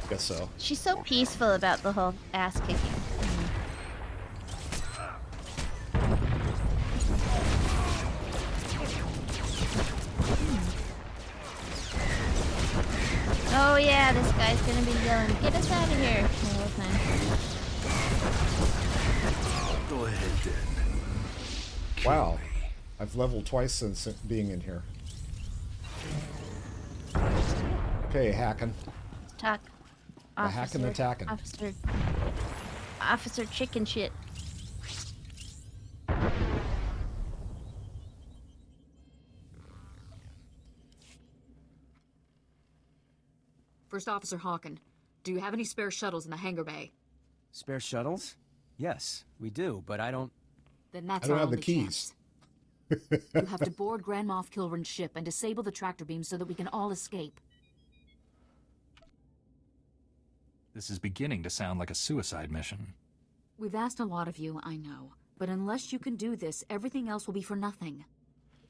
Guess so. She's so peaceful about the whole ass kicking. Oh yeah, this guy's gonna be yelling, get us out of here! The whole time. Wow. I've leveled twice since being in here. Okay, hacking. Talk. The hacking and attacking. Officer chicken shit. First Officer Hawken, do you have any spare shuttles in the hangar bay? Spare shuttles? Yes, we do, but I don't... Then that's I don't our have the only keys. chance. You have to board Grand Moff Kilrin's ship and disable the tractor beam so that we can all escape. This is beginning to sound like a suicide mission. We've asked a lot of you, I know. But unless you can do this, everything else will be for nothing.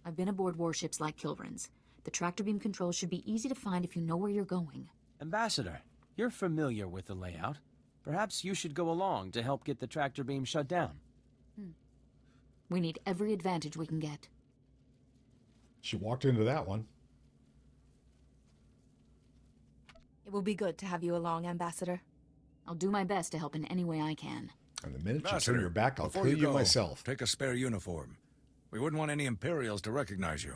I've been aboard warships like Kilrin's. The tractor beam controls should be easy to find if you know where you're going. Ambassador, you're familiar with the layout. Perhaps you should go along to help get the tractor beam shut down. We need every advantage we can get. She walked into that one. It will be good to have you along, Ambassador. I'll do my best to help in any way I can. And the minute you Ambassador, turn your back, I'll before kill you go, myself. Take a spare uniform. We wouldn't want any Imperials to recognize you.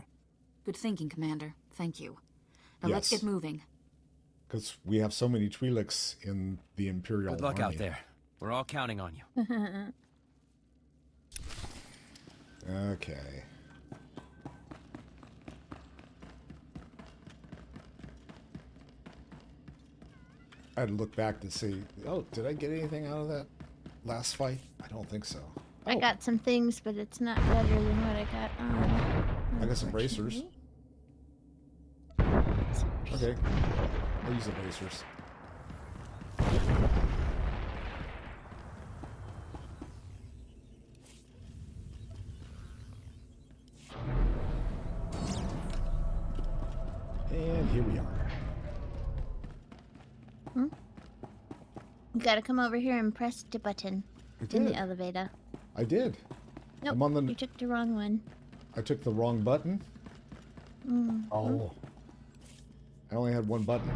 Good thinking, Commander. Thank you. Now let's Yes. get moving. Because we have so many Twi'leks in the Imperial Good luck Army. out there. We're all counting on you. Okay. I had to look back to see, oh, did I get anything out of that last fight? I don't think so. I got some things, but it's not better than what I got on. I got some bracers. Okay. I'll use the bracers. And here we are. You gotta come over here and press the button in the elevator. I did. Nope, I'm on the... you took the wrong one. I took the wrong button? Oh. I only had one button.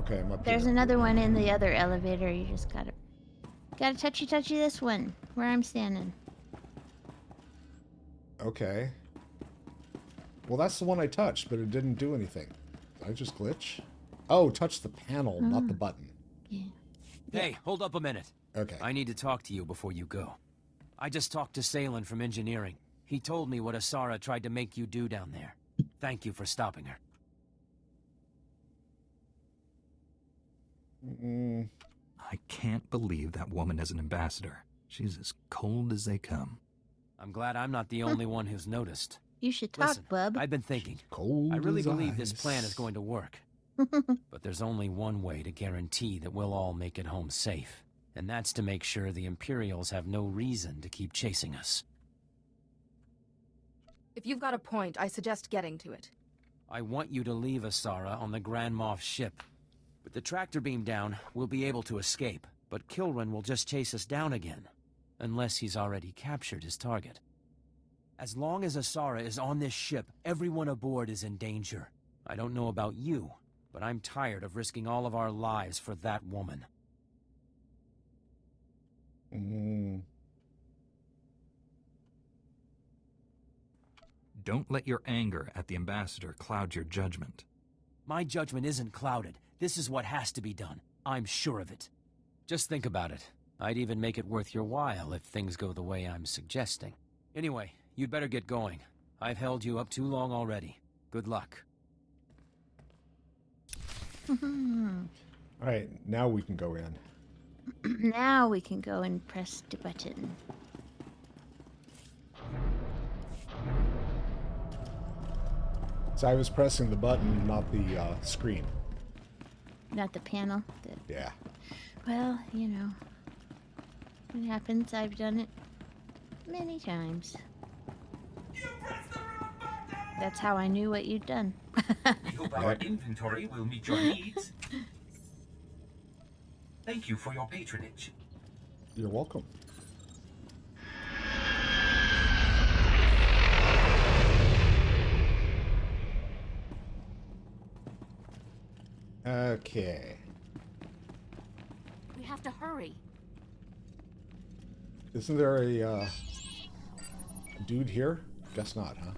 Okay, I'm up There's here. another one in the other elevator. You just gotta touchy this one where I'm standing. Okay. Well, that's the one I touched, but it didn't do anything. Did I just glitch? Oh, touch the panel, not the button. Yeah. Hey, hold up a minute. Okay. I need to talk to you before you go. I just talked to Salen from engineering. He told me what Asara tried to make you do down there. Thank you for stopping her. I can't believe that woman is an ambassador. She's as cold as they come. I'm glad I'm not the only one who's noticed. You should talk, Listen, bub. I've been thinking. Cold I really as believe this ice. plan is going to work. But there's only one way to guarantee that we'll all make it home safe. And that's to make sure the Imperials have no reason to keep chasing us. If you've got a point, I suggest getting to it. I want you to leave Asara on the Grand Moff ship. With the tractor beam down, we'll be able to escape. But Kilrin will just chase us down again. Unless he's already captured his target. As long as Asara is on this ship, everyone aboard is in danger. I don't know about you, but I'm tired of risking all of our lives for that woman. Don't let your anger at the ambassador cloud your judgment. My judgment isn't clouded. This is what has to be done. I'm sure of it. Just think about it. I'd even make it worth your while if things go the way I'm suggesting. Anyway, you'd better get going. I've held you up too long already. Good luck. All right, now we can go in. Now we can go and press the button. So I was pressing the button, not the screen. Not the panel. Yeah. Well, you know. It happens. I've done it many times. That's how I knew what you'd done. We hope our inventory will meet your needs. Thank you for your patronage. You're welcome. Okay. We have to hurry. Isn't there a dude here? Guess not, huh?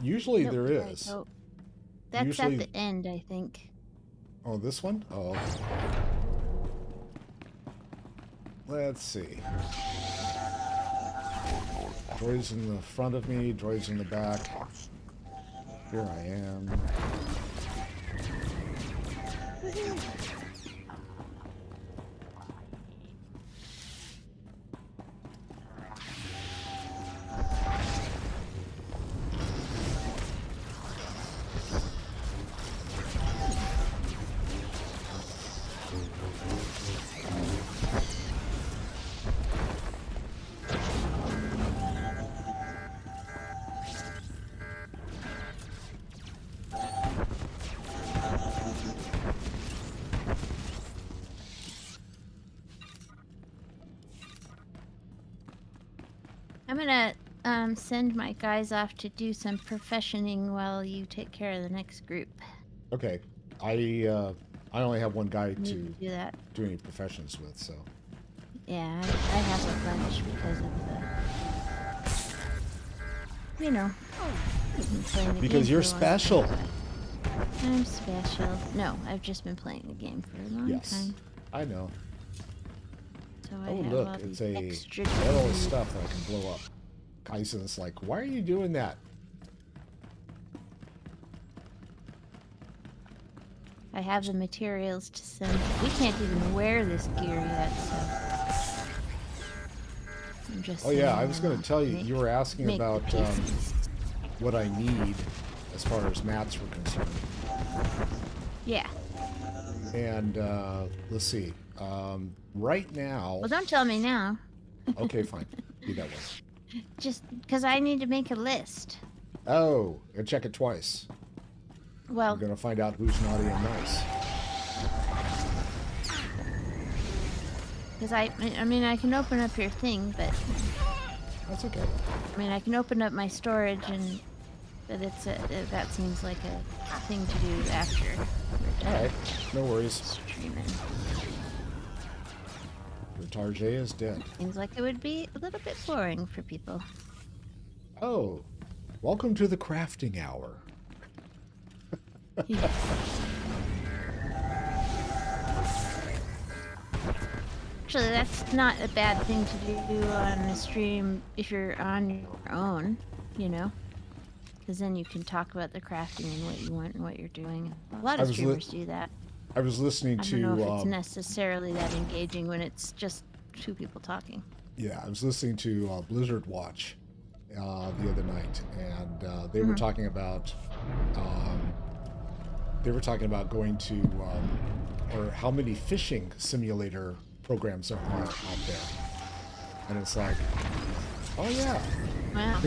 Usually Nope, there I is. don't. That's Usually... at the end, I think. Oh, this one? Oh, okay. Let's see. Droid's in the front of me, droid's in the back. Here I am. I'm gonna send my guys off to do some professioning while you take care of the next group. Okay. I only have one guy to do that. do any professions with, so. Yeah, I have a bunch because of the... You know. I've been playing the Because game you're for a long special. time. I'm special. No, I've just been playing the game for a long time. I know. So I Oh, have look, all it's these a extra metal dudes. stuff that I can blow up. Kaisen's like, why are you doing that? I have the materials to send. We can't even wear this gear yet, so... I'm just Oh yeah, saying I was going to tell you, you were asking make the about pieces. what I need as far as mats were concerned. Yeah. And let's see. Right now... Well, don't tell me now. Okay, fine. Be that way. Just because I need to make a list. Oh, and check it twice. Well... You're going to find out who's naughty and nice. Because I mean, I can open up your thing, but... That's okay. I mean, I can open up my storage, and... But that seems like a thing to do after we're done. Alright, no worries. Streaming. Tarjay is dead. Seems like it would be a little bit boring for people. Oh, welcome to the crafting hour. Yes. Actually, that's not a bad thing to do on a stream if you're on your own, you know? Because then you can talk about the crafting and what you want and what you're doing. A lot of streamers do that. I was listening to... I don't know if it's necessarily that engaging when it's just two people talking. Yeah, I was listening to Blizzard Watch the other night, and they were talking about... going to... or how many fishing simulator programs are out there. And it's like, oh yeah. Wow.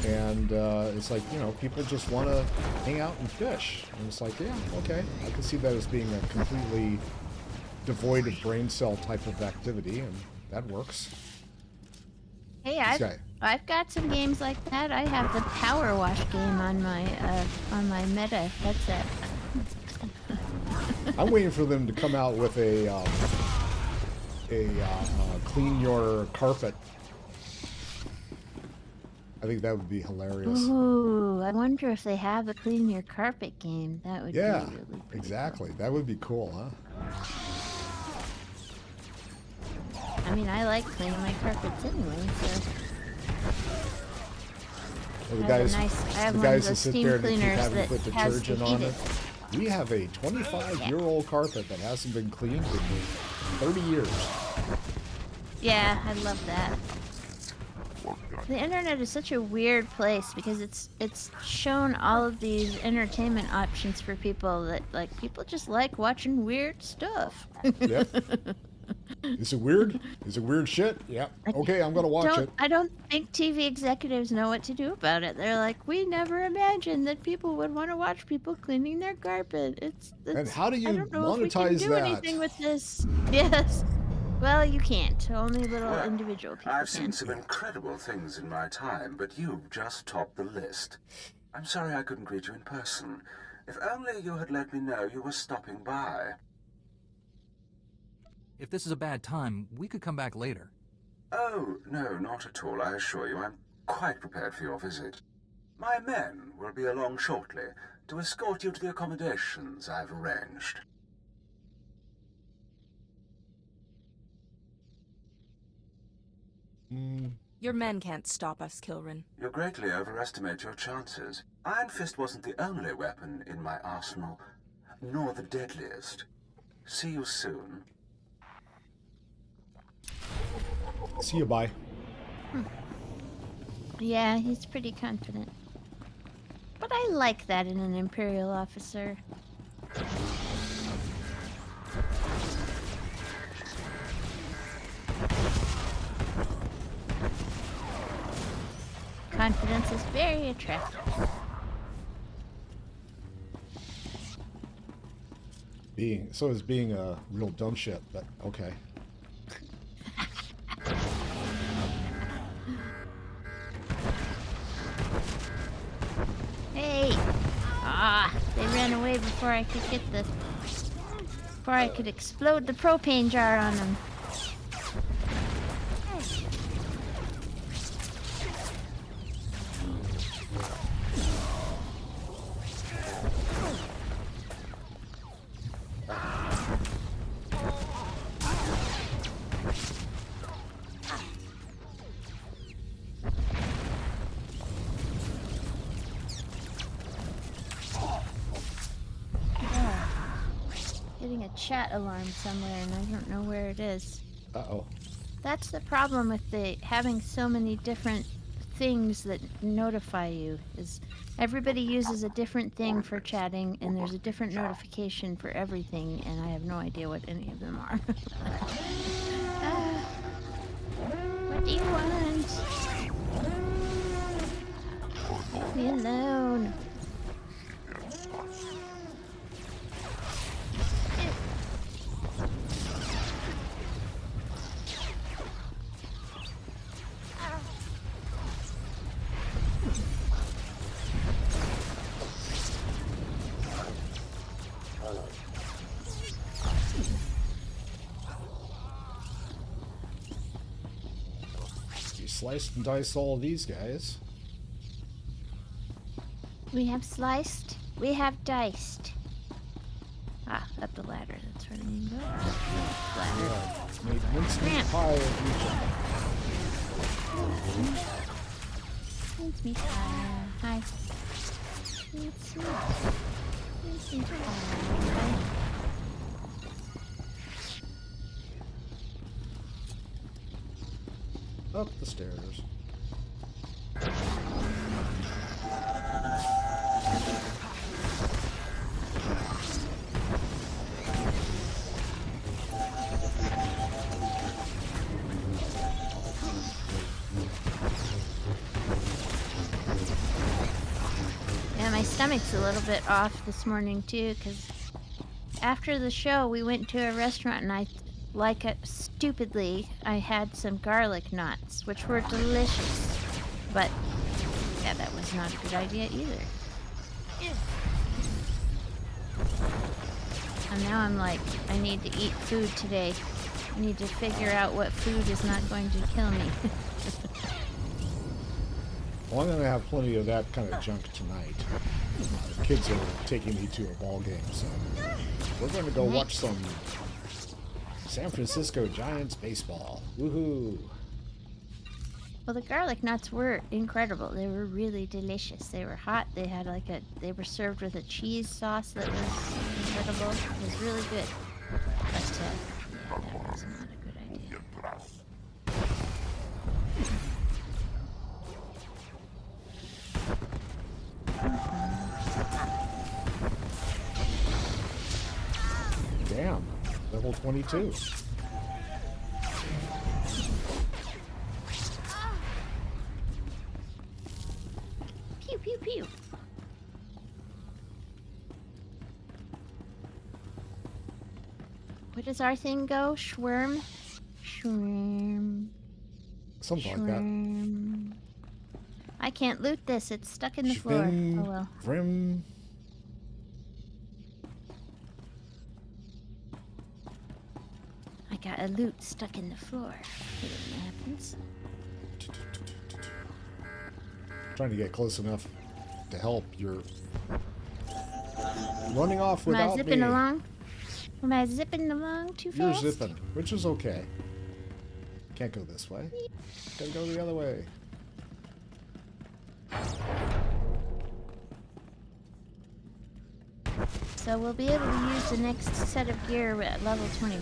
And it's like, you know, people just want to hang out and fish. And it's like, yeah, okay. I can see that as being a completely devoid of brain cell type of activity, and that works. Hey, I've got some games like that. I have the Power Wash game on my Meta headset. I'm waiting for them to come out with a clean your carpet. I think that would be hilarious. Ooh, I wonder if they have a clean your carpet game. That would be really cool. Exactly. That would be cool, huh? I mean, I like cleaning my carpets anyway, so... Well, the guys that sit there and keep having to put detergent on it. We have a 25-year-old carpet that hasn't been cleaned in 30 years. Yeah, I love that. The internet is such a weird place because it's shown all of these entertainment options for people that, like, people just like watching weird stuff. Yep. Is it weird? Is it weird shit? Yep. Okay, I'm gonna watch it. I don't think TV executives know what to do about it. They're like, we never imagined that people would want to watch people cleaning their carpet. It's and how do you I don't know if we monetize can do that? anything with this. Yes. Well, you can't. Only little individual people I've seen some incredible things in my time, but you've just topped the list. I'm sorry I couldn't greet you in person. If only you had let me know you were stopping by. If this is a bad time, we could come back later. Oh, no, not at all, I assure you. I'm quite prepared for your visit. My men will be along shortly to escort you to the accommodations I've arranged. Your men can't stop us, Kilrin. You greatly overestimate your chances. Iron Fist wasn't the only weapon in my arsenal, nor the deadliest. See you soon. See you, bye. Yeah, he's pretty confident. But I like that in an Imperial officer. Confidence is very attractive. So is being a real dumb shit, but okay. Hey! Ah, they ran away before I could get the... Before I could explode the propane jar on them. Getting a chat alarm somewhere and I don't know where it is. Uh-oh. That's the problem with having so many different things that notify you, is everybody uses a different thing for chatting and there's a different notification for everything and I have no idea what any of them are. What do you want? Leave me alone. Sliced and diced all of these guys. We have sliced, we have diced. Ah, up the ladder, that's where I need to go. Ladder. Yeah, made mincemeat pie of each. Mincemeat pie. Hi. Mincemeat pie. Up the stairs. Yeah, my stomach's a little bit off this morning too, because after the show we went to a restaurant and stupidly, I had some garlic knots, which were delicious. But, yeah, that was not a good idea either. And now I'm like, I need to eat food today. I need to figure out what food is not going to kill me. Well, I'm going to have plenty of that kind of junk tonight. The kids are taking me to a ball game, so we're going to go watch some San Francisco Giants baseball. Woohoo! Well, the garlic nuts were incredible. They were really delicious. They were hot. They had they were served with a cheese sauce that was incredible. It was really good. But, yeah, that was not a good idea. Damn. Level 22. Pew, pew, pew. Where does our thing go? Schworm? Schworm. Something like that. I can't loot this. It's stuck in the floor. Oh well. Vrim. got a loot stuck in the floor. It happens. Trying to get close enough to help. You're running off Am I without zipping me. along? Am I zipping along too You're fast? zipping, which is okay. Can't go this way. Gotta go the other way. So we'll be able to use the next set of gear at level 24.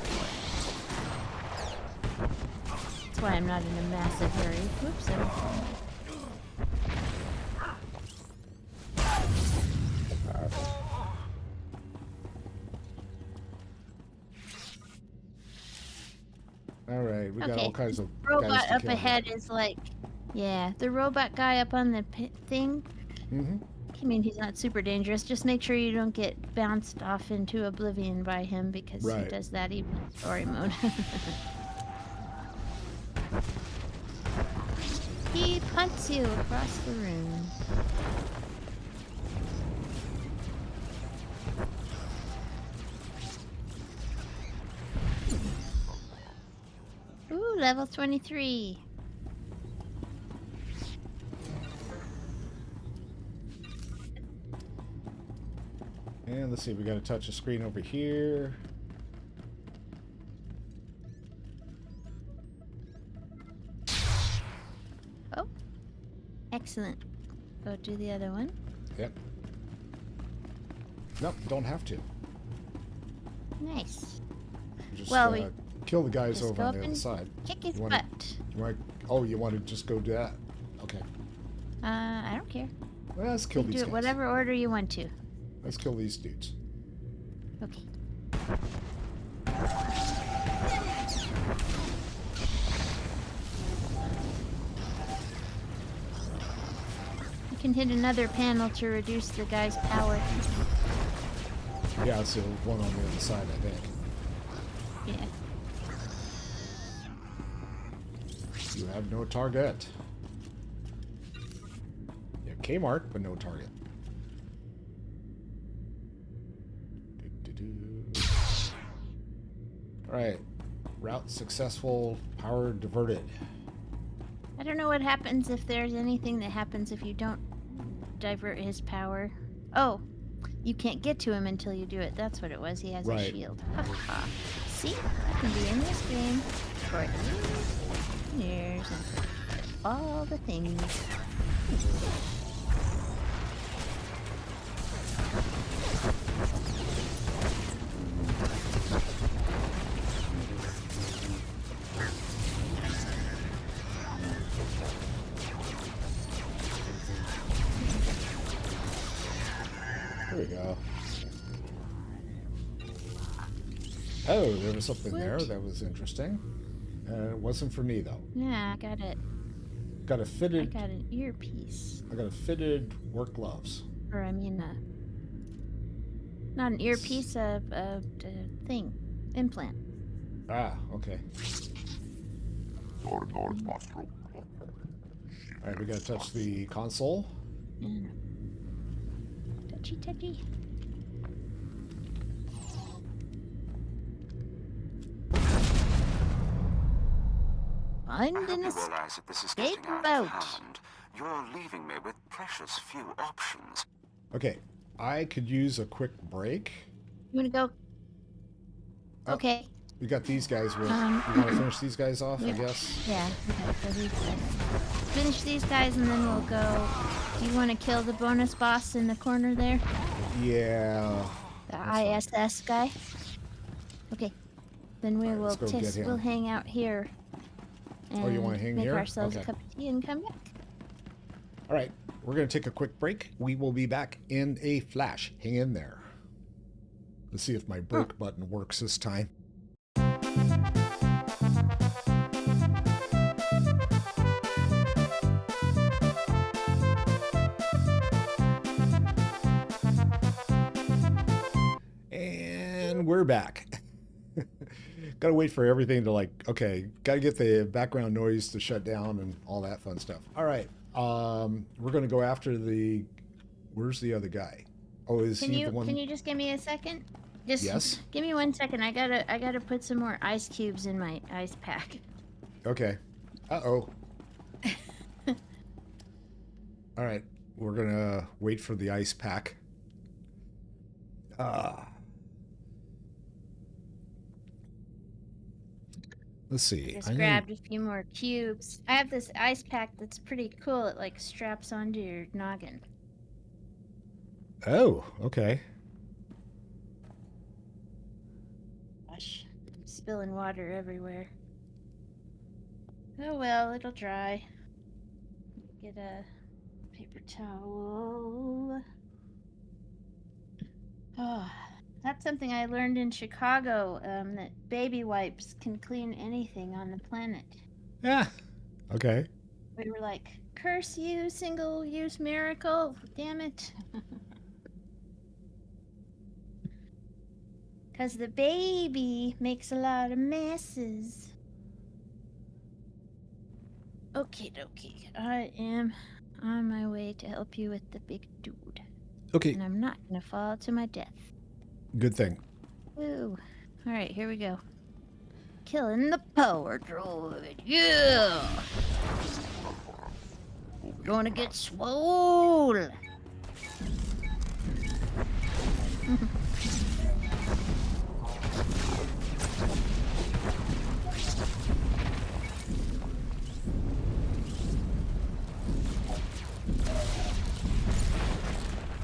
That's why I'm not in a massive hurry. Whoops, Alright, we got all kinds of robot guys to up kill ahead is like, yeah, the robot guy up on the thing. I mean, he's not super dangerous. Just make sure you don't get bounced off into oblivion by him, because he does that even in story mode. He punts you across the room. Ooh, level 23. And let's see, we got to touch a screen over here. Oh, excellent. Go do the other one. Yep. Nope, don't have to. Nice. Just Well, we kill the guys just over go on up the other and side. kick his You wanna- butt. you want to just go do that? Okay. I don't care. Well, let's kill You these do guys. it whatever order you want to. Let's kill these dudes. Okay. You can hit another panel to reduce the guy's power. Yeah, it's the one on the other side, I think. Yeah. You have no target. Yeah, Kmart, but no target. Alright. Route successful. Power diverted. I don't know what happens if there's anything that happens if you don't divert his power. Oh, you can't get to him until you do it. That's what it was. He has a shield. Haha. See? I can be in this game for years and for all the things. There we go. Oh, there was something there that was interesting. It wasn't for me, though. Yeah, I got it. Got a fitted... I got an earpiece. I got a fitted work gloves. Or, I mean, not an earpiece, a thing. Implant. Ah, okay. Alright, we gotta touch the console. Touchy, touchy. I hope you realize that this is getting out boat. of hand. You're leaving me with precious few options. Okay, I could use a quick break. You wanna go? Okay. We got these guys with... you want to finish these guys off, I guess? Yeah, okay, so these guys. Finish these guys and then we'll go... Do you want to kill the bonus boss in the corner there? Yeah. The ISS guy? Okay. Then we will let's go get him. we'll hang out here. And you wanna hang make here? ourselves Okay. a cup of tea and come back. All right, we're going to take a quick break. We will be back in a flash. Hang in there. Let's see if my break button works this time. And we're back. Gotta wait for everything to gotta get the background noise to shut down and all that fun stuff. All right, we're gonna go after the... Where's the other guy? Oh, is he the one... Can you just give me a second? Just Yes? give me 1 second. I gotta put some more ice cubes in my ice pack. Okay. Uh-oh. All right. We're going to wait for the ice pack. Let's see. Just grabbed a few more cubes. I have this ice pack that's pretty cool. It like straps onto your noggin. Oh, okay. Gosh, I'm spilling water everywhere. Oh well, it'll dry. Get a paper towel. Oh, that's something I learned in Chicago, that baby wipes can clean anything on the planet. Yeah. Okay. We were like, curse you, single-use miracle. Damn it. Because the baby makes a lot of messes. Okie dokie. I am on my way to help you with the big dude. Okay. And I'm not going to fall to my death. Good thing. Woo. Alright, here we go. Killing the power droid. Yeah! Gonna get swole.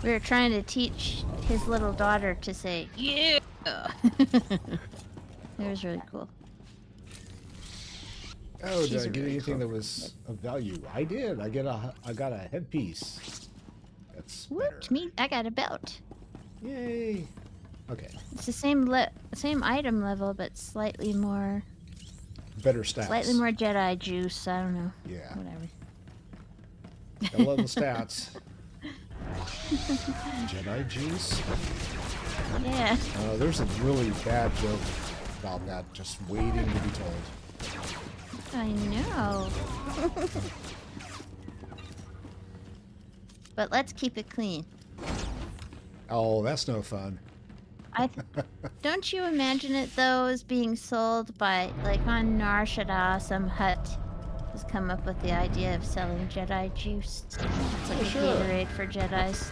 We were trying to teach his little daughter to say, yeah! It was really cool. Oh, did I get anything that was of value? I did. I got a headpiece. That's better. Whoop, me! I got a belt. Yay! Okay. It's the same item level, but slightly more. Better stats. Slightly more Jedi juice. I don't know. Yeah. Whatever. I love the stats. Jedi juice. Yeah. There's a really bad joke about that just waiting to be told. I know. But let's keep it clean. Oh, that's no fun. Don't you imagine it though as being sold by, like, on Nar Shaddaa, some hut has come up with the idea of selling Jedi juice. It's like a Gatorade for Jedis.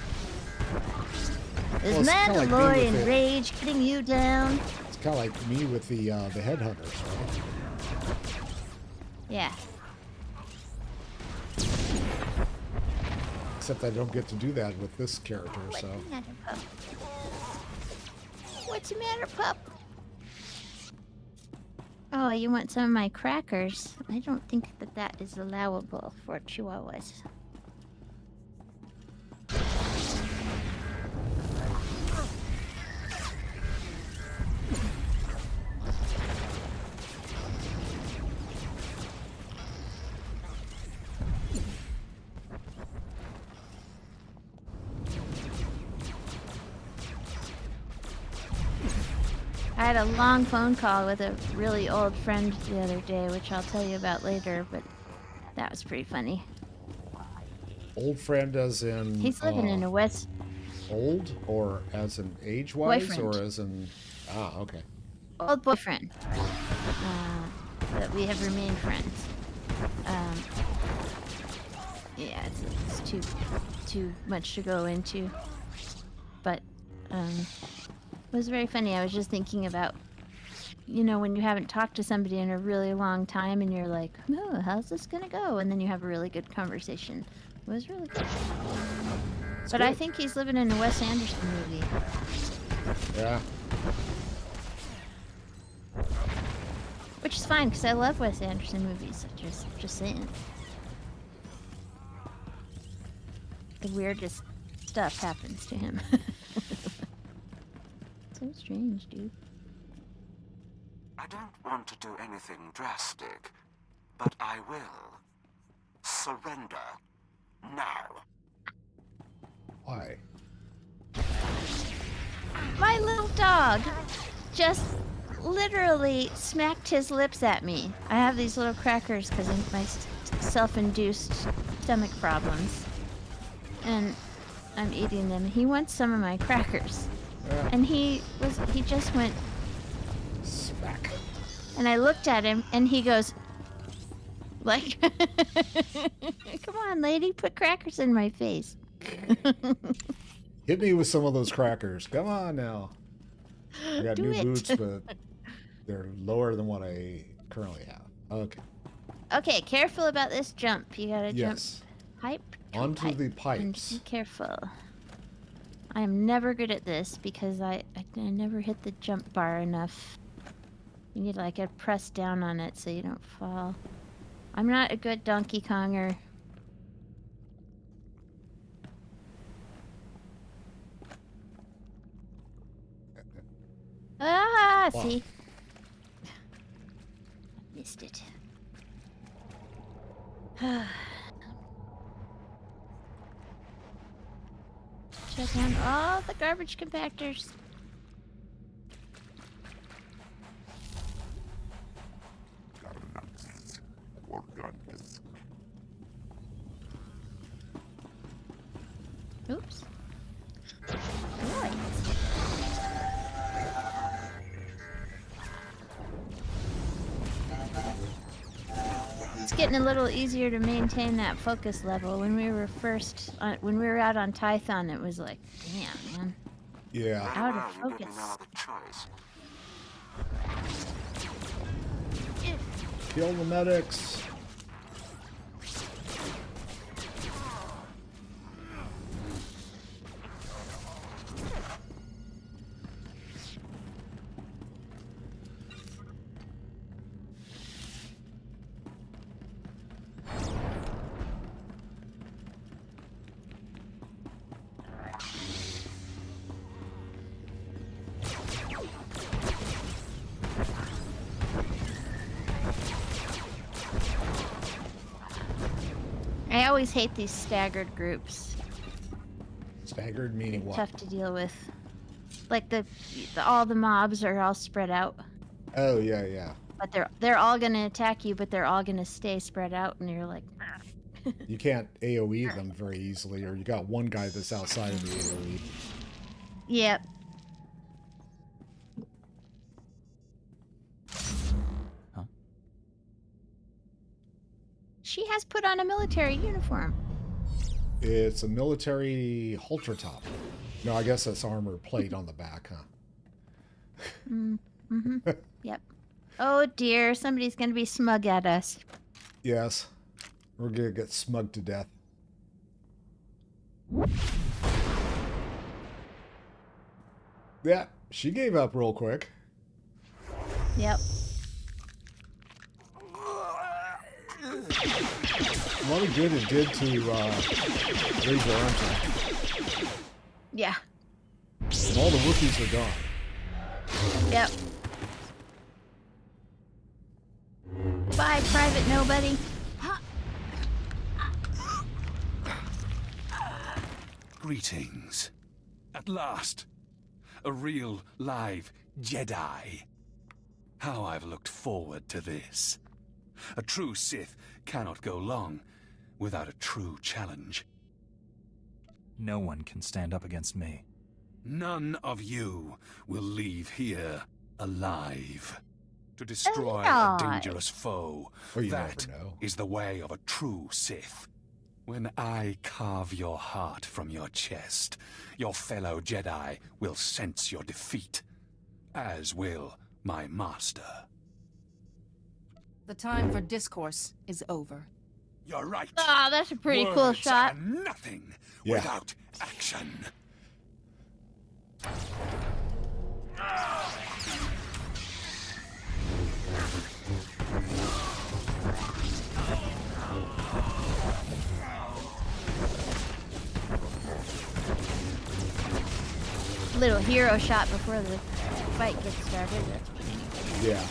Is Mandalorian rage getting you down? It's kind of like me with the headhunters, right? Yeah. Except I don't get to do that with this character, so. What's the matter, pup? What's the matter, pup? Oh, you want some of my crackers? I don't think that is allowable for Chihuahuas. I had a long phone call with a really old friend the other day, which I'll tell you about later, but that was pretty funny. Old friend as in... He's living in the West... Old? Or as in age-wise? Boyfriend. Or as in... Ah, okay. Old boyfriend. But we have remained friends. Yeah, it's too much to go into. But, it was very funny. I was just thinking about, you know, when you haven't talked to somebody in a really long time and you're like, oh, how's this gonna go? And then you have a really good conversation. It was really good. But I think he's living in a Wes Anderson movie. Yeah. Which is fine, because I love Wes Anderson movies. Just saying. The weirdest stuff happens to him. So strange, dude. I don't want to do anything drastic, but I will. Surrender. Now. Why? My little dog just literally smacked his lips at me. I have these little crackers because of my self-induced stomach problems. And I'm eating them. He wants some of my crackers. And he just went smack. And I looked at him, and he goes, like, come on, lady, put crackers in my face. Hit me with some of those crackers. Come on now. I got new boots, but they're lower than what I currently have. Okay. Okay, careful about this jump. You gotta jump pipe. Onto the pipes. And be careful. I am never good at this because I never hit the jump bar enough. You need like a press down on it so you don't fall. I'm not a good Donkey Konger. Ah, wow. See? Missed it. Shut down all the garbage compactors. Oops. Right. It's getting a little easier to maintain that focus level. When we were when we were out on Tython, it was like, damn, man. Yeah. Out of focus. Kill the medics. I always hate these staggered groups. Staggered meaning what? Tough to deal with. Like all the mobs are all spread out. Oh yeah, yeah. But they're all gonna attack you, but they're all gonna stay spread out, and you're like. You can't AoE them very easily, or you got one guy that's outside of the AoE. Yep. Huh? She has put on a military uniform. It's a military halter top. No, I guess that's armor plate on the back, huh? Mm-hmm. Yep. Oh dear, somebody's gonna be smug at us. Yes. We're gonna get smugged to death. Yeah, she gave up real quick. Yep. A lot of good it did to raise your arms up. Yeah. And all the Wookiees are gone. Yep. Bye, Private Nobody. Greetings. At last. A real, live Jedi. How I've looked forward to this. A true Sith cannot go long without a true challenge. No one can stand up against me. None of you will leave here alive. To destroy a dangerous foe, well, that is the way of a true Sith. When I carve your heart from your chest, your fellow Jedi will sense your defeat, as will my master. The time for discourse is over. You're right. Oh, that's a pretty Words cool shot. are nothing without action. Little hero shot before the fight gets started. That's pretty neat. Yeah.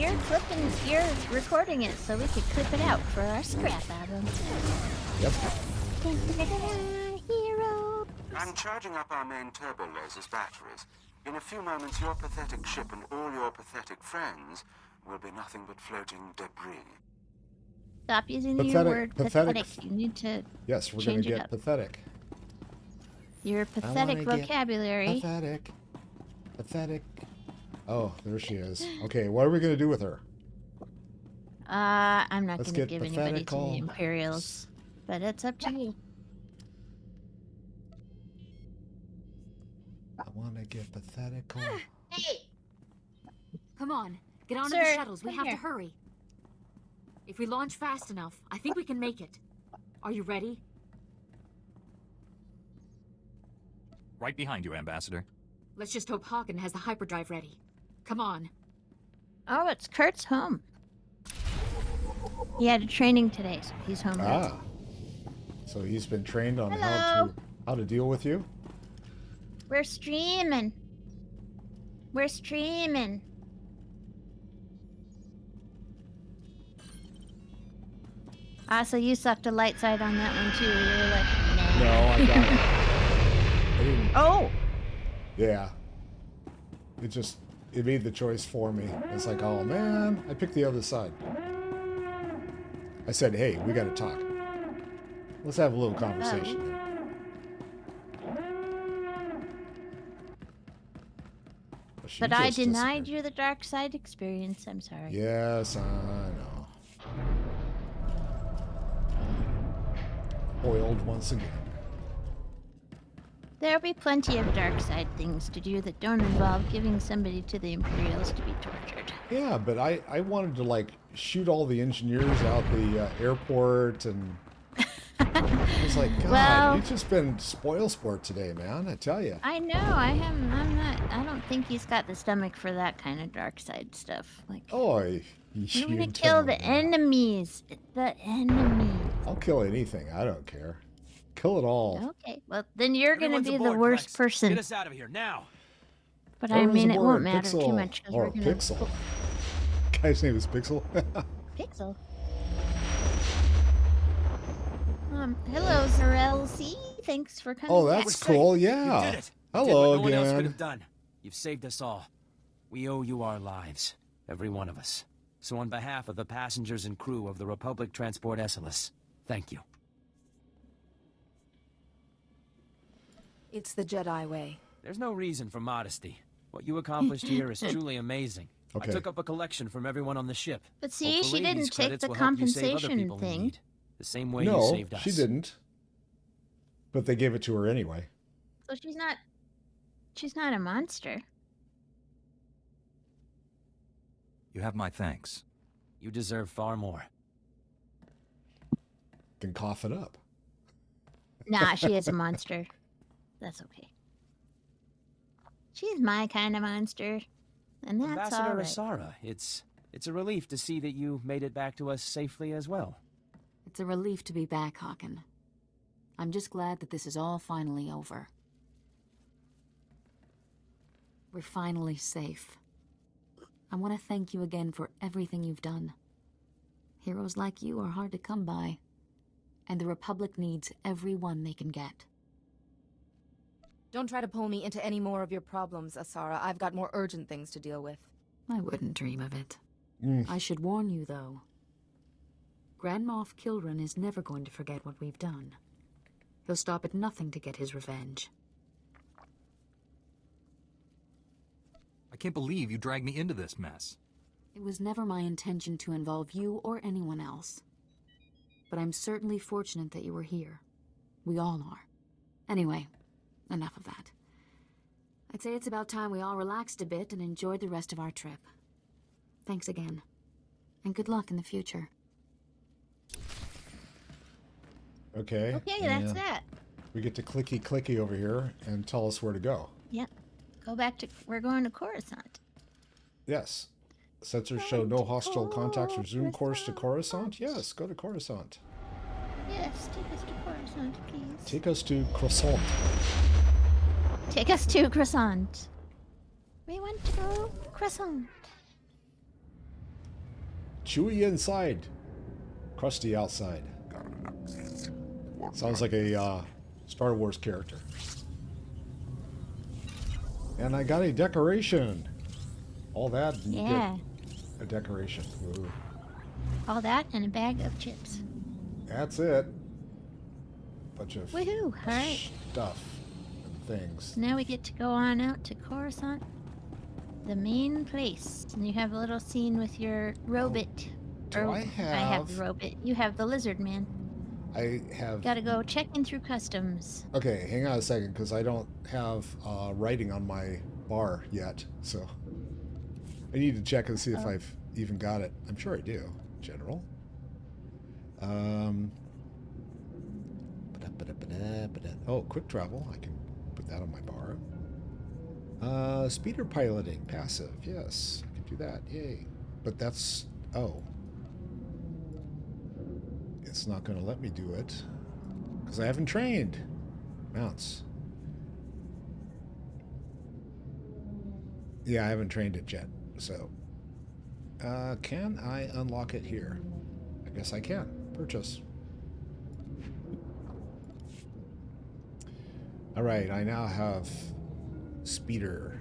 you're recording it so we could clip it out for our scrap album. Yep. Hero. I'm charging up our main turbo lasers batteries. In a few moments, your pathetic ship and all your pathetic friends will be nothing but floating debris. Stop using the word pathetic. You need to Yes, we're going to get pathetic. Your pathetic vocabulary. Pathetic. Oh, there she is. Okay, what are we going to do with her? I'm not going to give anybody to the Imperials, but it's up to you. I want to get pathetical. Hey! Come on, get onto Sir, the shuttles. We have here. to hurry. If we launch fast enough, I think we can make it. Are you ready? Right behind you, Ambassador. Let's just hope Hagen has the hyperdrive ready. Come on. Oh, it's Kurt's home. He had a training today, so he's home now. So he's been trained on Hello. how to deal with you? We're streaming. We're streaming. So you sucked a light side on that one too. You were like, nah. No, I got it. I didn't. Oh! Yeah. It made the choice for me. It's like, oh man, I picked the other side. I said, hey, we got to talk. Let's have a little conversation here. But I denied you the dark side experience. I'm sorry. Yes, I know. Oiled once again. There'll be plenty of dark side things to do that don't involve giving somebody to the Imperials to be tortured. Yeah, but I wanted to like shoot all the engineers out the airport, and I was like, God, Well, you've just been spoil sport today, man. I tell you. I know. I don't think he's got the stomach for that kind of dark side stuff. Like, you I'm gonna kill the enemies. The enemies. I'll kill anything. I don't care. Kill it all. Okay, well then you're Everyone's gonna be aboard, the worst Rex. person. Get us out of here now. But I mean, it won't matter Pixel. too much because Or we're gonna. Pixel. Guy's name is Pixel. Pixel. Hello, Zarel C. Thanks for coming. Oh, that's cool. Yeah. You did it. Hello you did what no one else again. could have done. You've saved us all. We owe you our lives, every one of us. So on behalf of the passengers and crew of the Republic Transport SLS, thank you. It's the Jedi way. There's no reason for modesty. What you accomplished here is truly amazing. Okay. I took up a collection from everyone on the ship. But see, Hopefully, she didn't these take credits the will help you save other compensation people in thing. need, the same way you No, saved us. she didn't. But they gave it to her anyway. So she's not a monster. You have my thanks. You deserve far more. Then cough it up. Nah, she is a monster. That's okay. She's my kind of monster, and that's Ambassador all right. Asara, it's a relief to see that you made it back to us safely as well. It's a relief to be back, Hagen. I'm just glad that this is all finally over. We're finally safe. I want to thank you again for everything you've done. Heroes like you are hard to come by, and the Republic needs every one they can get. Don't try to pull me into any more of your problems, Asara. I've got more urgent things to deal with. I wouldn't dream of it. I should warn you, though. Grand Moff Kilran is never going to forget what we've done. He'll stop at nothing to get his revenge. I can't believe you dragged me into this mess. It was never my intention to involve you or anyone else. But I'm certainly fortunate that you were here. We all are. Anyway, enough of that. I'd say it's about time we all relaxed a bit and enjoyed the rest of our trip. Thanks again. And good luck in the future. Okay. Okay, that's that. We get to clicky over here and tell us where to go. Yep. We're going to Coruscant. Yes. Sensors show no hostile contacts. Resume course to Coruscant. Yes, go to Coruscant. Yes, take us to Coruscant, please. Take us to Croissant. Take us to Croissant. We want to go Croissant. chewy inside, crusty outside. Sounds like a Star Wars character. And I got a decoration. All that, and you get a decoration. Ooh. All that and a bag of chips. That's it. Bunch of Woohoo! All right. Stuff and things. Now we get to go on out to Coruscant, the main place. And you have a little scene with your robot. I have... I have the robot. You have the lizard man. I have... Gotta go checking through customs. Okay, hang on a second, because I don't have writing on my bar yet, so... I need to check and see if I've even got it. I'm sure I do. General. Oh, quick travel. I can put that on my bar. Speeder piloting. Passive. Yes, I can do that. Yay. But that's... Oh. It's not going to let me do it. Because I haven't trained. Mounts. Yeah, I haven't trained it yet. So, can I unlock it here? I guess I can. Purchase. All right, I now have speeder.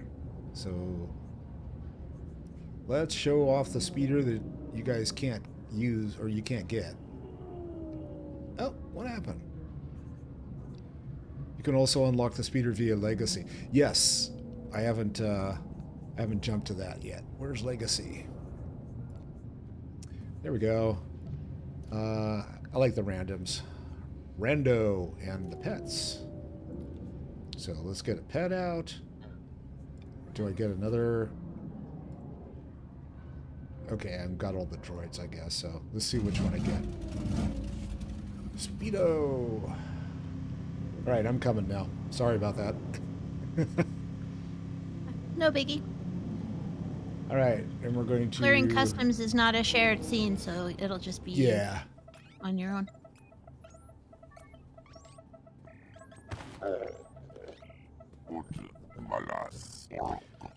So, let's show off the speeder that you guys can't use or you can't get. Oh, what happened? You can also unlock the speeder via Legacy. Yes, I haven't jumped to that yet. Where's Legacy? There we go. I like the randoms. Rando and the pets. So let's get a pet out. Do I get another? Okay, I've got all the droids, I guess. So let's see which one I get. Speedo. All right, I'm coming now. Sorry about that. No biggie. All right, and we're going to... Clearing customs is not a shared scene, so it'll just be on your own.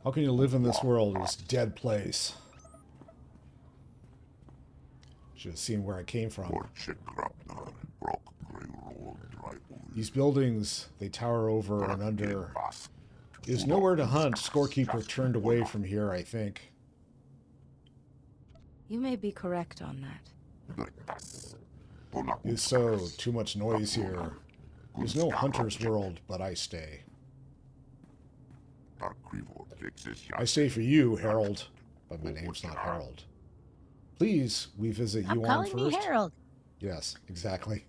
How can you live in this world, this dead place? Should have seen where I came from. These buildings, they tower over and under. There's nowhere to hunt. Scorekeeper turned away from here, I think. You may be correct on that. Is so. Too much noise here. There's no hunter's world, but I stay. I stay for you, Harold. But my name's not Harold. Please, we visit you on first. Calling me Harold. Yes, exactly.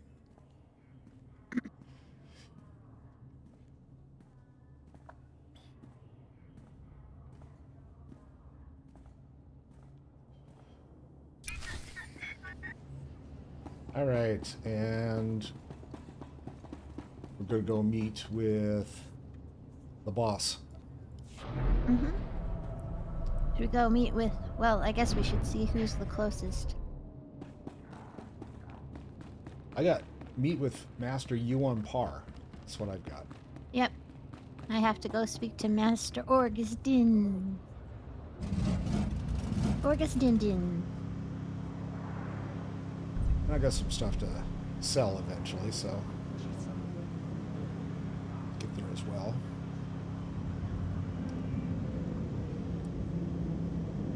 All right, and we're going to go meet with the boss. Mm-hmm. Should we go meet with... Well, I guess we should see who's the closest. I got meet with Master Yuan Par. That's what I've got. Yep. I have to go speak to Master Orgus-Din. Orgus-Din-Din. I got some stuff to sell eventually, so get there as well.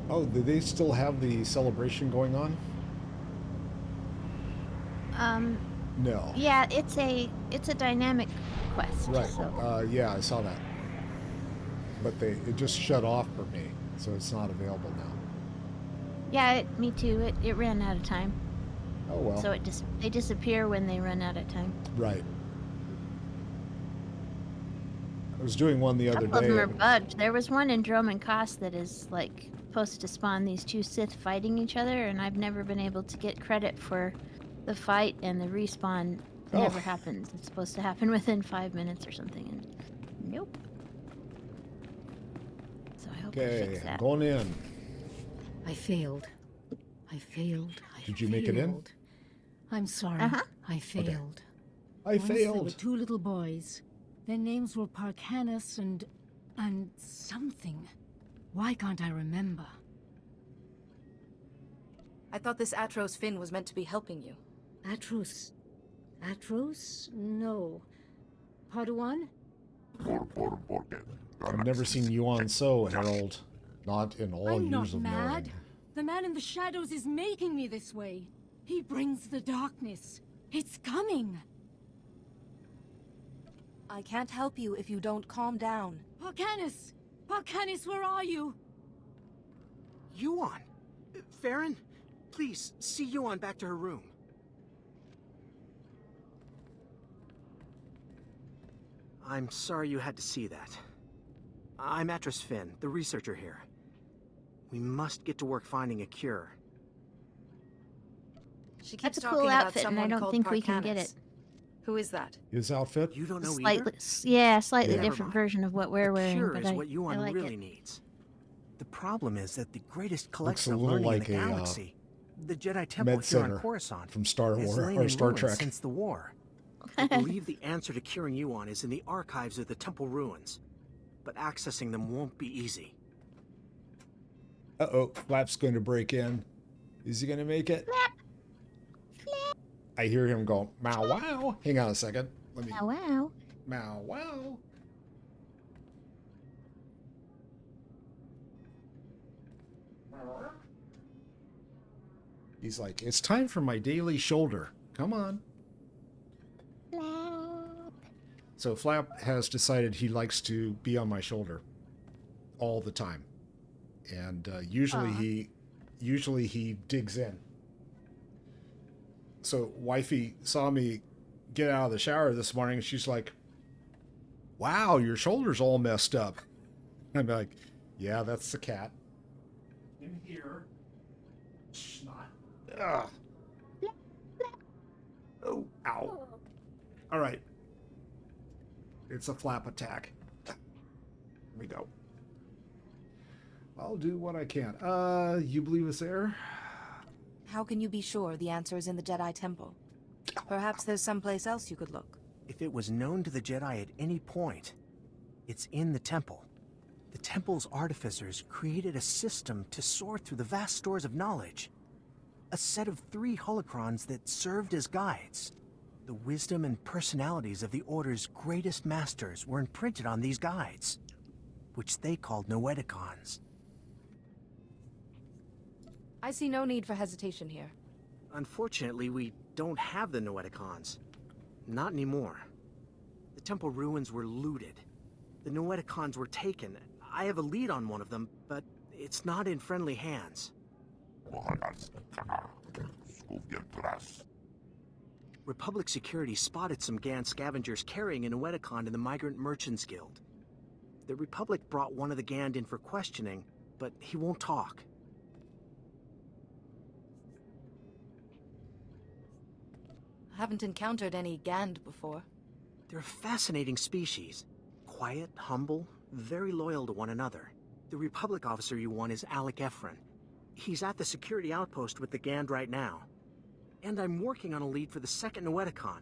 Oh, do they still have the celebration going on? No. Yeah, it's a dynamic quest. Right. So. Yeah, I saw that. But it just shut off for me, so it's not available now. Yeah, me too. It ran out of time. Oh well. So they disappear when they run out of time. Right. I was doing one the other day. A couple of them are bugged. There was one in Droman Koss that is like supposed to spawn these two Sith fighting each other, and I've never been able to get credit for the fight, and the respawn never happens. It's supposed to happen within 5 minutes or something, and nope. So I hope they fix that. Going in. I failed. Did you make it in? I'm sorry. I failed. Okay. I Once failed. There were two little boys. Their names were Parcanis and something. Why can't I remember? I thought this Atros fin was meant to be helping you. Atros. Atros? No. Padawan? I've never seen Yuan so, Harold. Not in all I'm years not of mad. knowing. The man in the shadows is making me this way. He brings the darkness. It's coming. I can't help you if you don't calm down. Parkanis! Parkanis, where are you? Yuan! Farron, please, see Yuan back to her room. I'm sorry you had to see that. I'm Atros Finn, the researcher here. We must get to work finding a cure. She keeps That's a talking cool about outfit, and I someone don't called think we can get Parkanis. it. Who is that? His outfit? You don't know Slightly, either? yeah, slightly Yeah. different version of what we're wearing, Cure but is I, what I Yuan like really it. needs. The problem is that the greatest Looks a collection of little learning like in the a galaxy, the Jedi Temple med here on center Coruscant, from Star has Wars lain or in Star ruins Trek. since the war. I believe the answer to curing Yuan is in the archives of the temple ruins, but accessing them won't be easy. Uh-oh, Flap's going to break in. Is he going to make it? Flap. Flap. I hear him go, "Meow wow." Hang on a second. Let me. Oh, wow. Meow wow. He's like, "It's time for my daily shoulder. Come on." Flap. So Flap has decided he likes to be on my shoulder all the time, and usually he digs in. So wifey saw me get out of the shower this morning, and she's like, "Wow, your shoulder's all messed up." I'm like, "Yeah, that's the cat." In here. Snot. Ugh. Oh, ow. All right. It's a Flap attack. Here we go. I'll do what I can. You believe us there? How can you be sure the answer is in the Jedi Temple? Perhaps there's someplace else you could look. If it was known to the Jedi at any point, it's in the temple. The temple's artificers created a system to sort through the vast stores of knowledge. A set of 3 holocrons that served as guides. The wisdom and personalities of the Order's greatest masters were imprinted on these guides, which they called Noeticons. I see no need for hesitation here. Unfortunately, we don't have the Noeticons. Not anymore. The temple ruins were looted. The Noeticons were taken. I have a lead on one of them, but it's not in friendly hands. Republic security spotted some Gan scavengers carrying a Noeticon in the Migrant Merchants Guild. The Republic brought one of the Gand in for questioning, but he won't talk. Haven't encountered any Gand before. They're a fascinating species. Quiet, humble, very loyal to one another. The Republic officer you want is Alec Efron. He's at the security outpost with the Gand right now. And I'm working on a lead for the second Noeticon.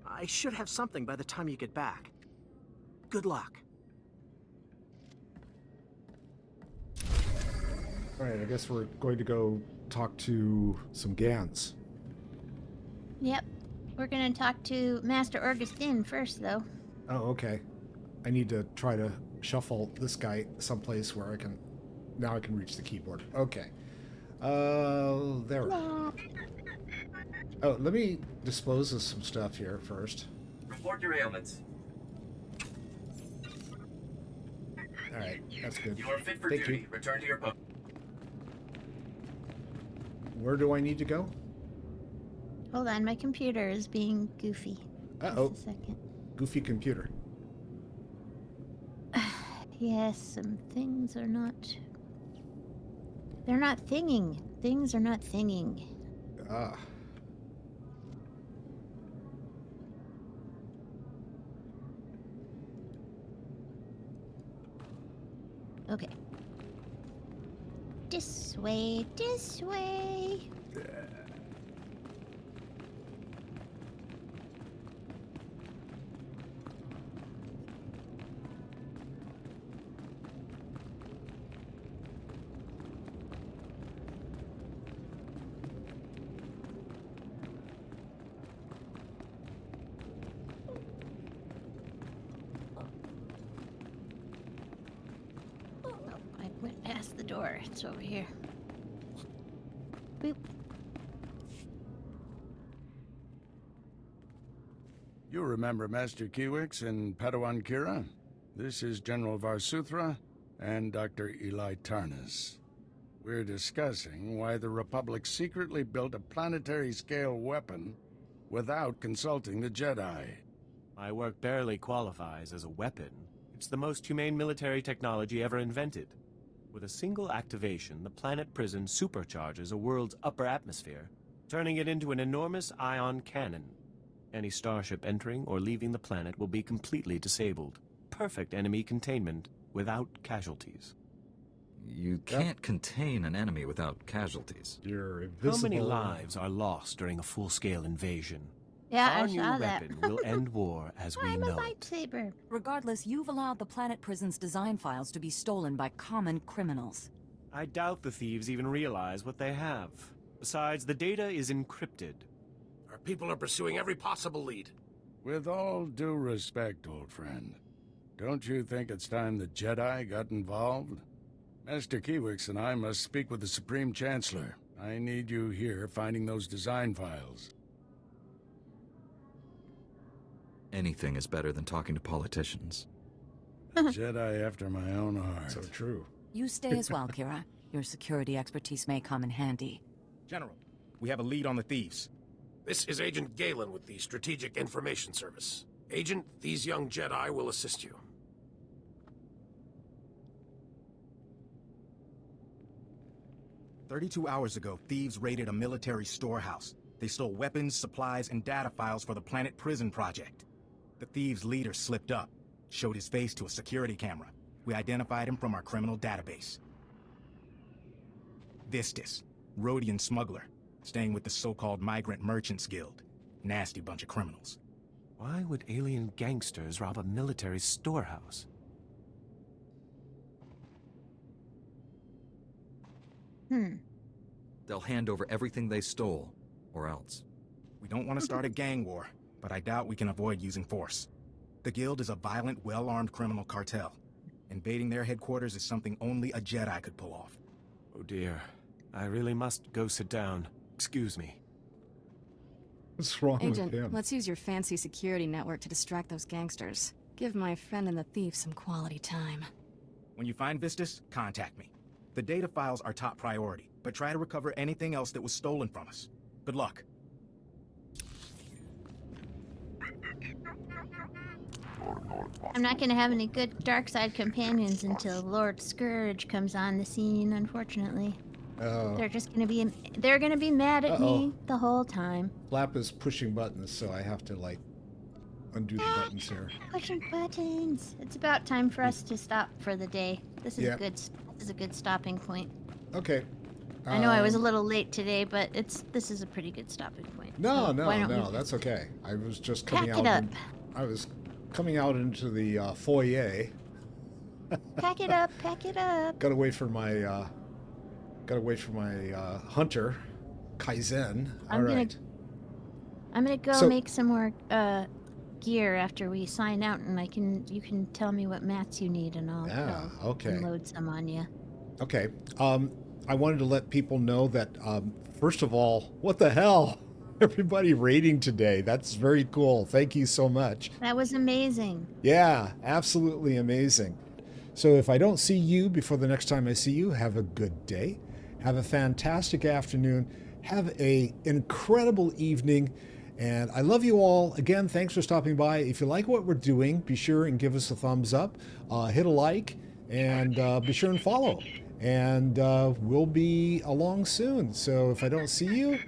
I should have something by the time you get back. Good luck. All right, I guess we're going to go talk to some Gans. Yep. We're going to talk to Master Augustine first, though. Oh, okay. I need to try to shuffle this guy someplace where I can... Now I can reach the keyboard. Okay. There. Oh, let me dispose of some stuff here first. Report your ailments. All right, that's good. You are fit for Thank duty. you. Return to your post. Where do I need to go? Hold on, my computer is being goofy. Uh-oh. Just a second. Goofy computer. Yes, some things are not... They're not thinging. Things are not thinging. Ah. Okay. This way, this way. the door. It's over here. Boop. You remember Master Kiwix and Padawan Kira? This is General Varsuthra and Dr. Eli Tarnas. We're discussing why the Republic secretly built a planetary-scale weapon without consulting the Jedi. My work barely qualifies as a weapon. It's the most humane military technology ever invented. With a single activation, the planet prison supercharges a world's upper atmosphere, turning it into an enormous ion cannon. Any starship entering or leaving the planet will be completely disabled. Perfect enemy containment without casualties. You can't contain an enemy without casualties. You're invisible. How many lives are lost during a full-scale invasion? Yeah, Our I saw new that. weapon will end war as we know it. Lightsaber. Regardless, you've allowed the planet prison's design files to be stolen by common criminals. I doubt the thieves even realize what they have. Besides, the data is encrypted. Our people are pursuing every possible lead. With all due respect, old friend, don't you think it's time the Jedi got involved? Master Kiwix and I must speak with the Supreme Chancellor. I need you here finding those design files. Anything is better than talking to politicians. A Jedi after my own heart. So true. You stay as well, Kira. Your security expertise may come in handy. General, we have a lead on the thieves. This is Agent Galen with the Strategic Information Service. Agent, these young Jedi will assist you. "32 hours ago, thieves raided a military storehouse. They stole weapons, supplies, and data files for the Planet Prison Project. The thieves' leader slipped up, showed his face to a security camera. We identified him from our criminal database. Vistus, Rhodian smuggler, staying with the so-called Migrant Merchants Guild. Nasty bunch of criminals. Why would alien gangsters rob a military storehouse? They'll hand over everything they stole, or else. We don't want to start a gang war, but I doubt we can avoid using force. The Guild is a violent, well-armed criminal cartel. Invading their headquarters is something only a Jedi could pull off. Oh dear. I really must go sit down. Excuse me. What's wrong Agent, with him? let's use your fancy security network to distract those gangsters. Give my friend and the thief some quality time. When you find Vistus, contact me. The data files are top priority, but try to recover anything else that was stolen from us. Good luck. I'm not going to have any good dark side companions until Lord Scourge comes on the scene, unfortunately. Oh. They're just going to be they're going to be mad at me the whole time. Flap is pushing buttons, so I have to like undo the buttons here. Pushing buttons. It's about time for us to stop for the day. This is a good stopping point. Okay. I know I was a little late today, but this is a pretty good stopping point. No, so that's okay. I was just coming Pack out. it up. I was coming out into the foyer. Pack it up. Pack it up. Gotta wait for my hunter, Kaizen. I'm gonna go make some more gear after we sign out, and you can tell me what mats you need, and I'll unload some on you. Okay. I wanted to let people know that first of all, what the hell? Everybody rating today. That's very cool. Thank you so much. That was amazing. Yeah, absolutely amazing. So if I don't see you before the next time I see you, have a good day. Have a fantastic afternoon. Have an incredible evening. And I love you all. Again, thanks for stopping by. If you like what we're doing, be sure and give us a thumbs up. Hit a like, and be sure and follow. And we'll be along soon. So if I don't see you,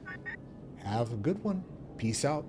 have a good one. Peace out.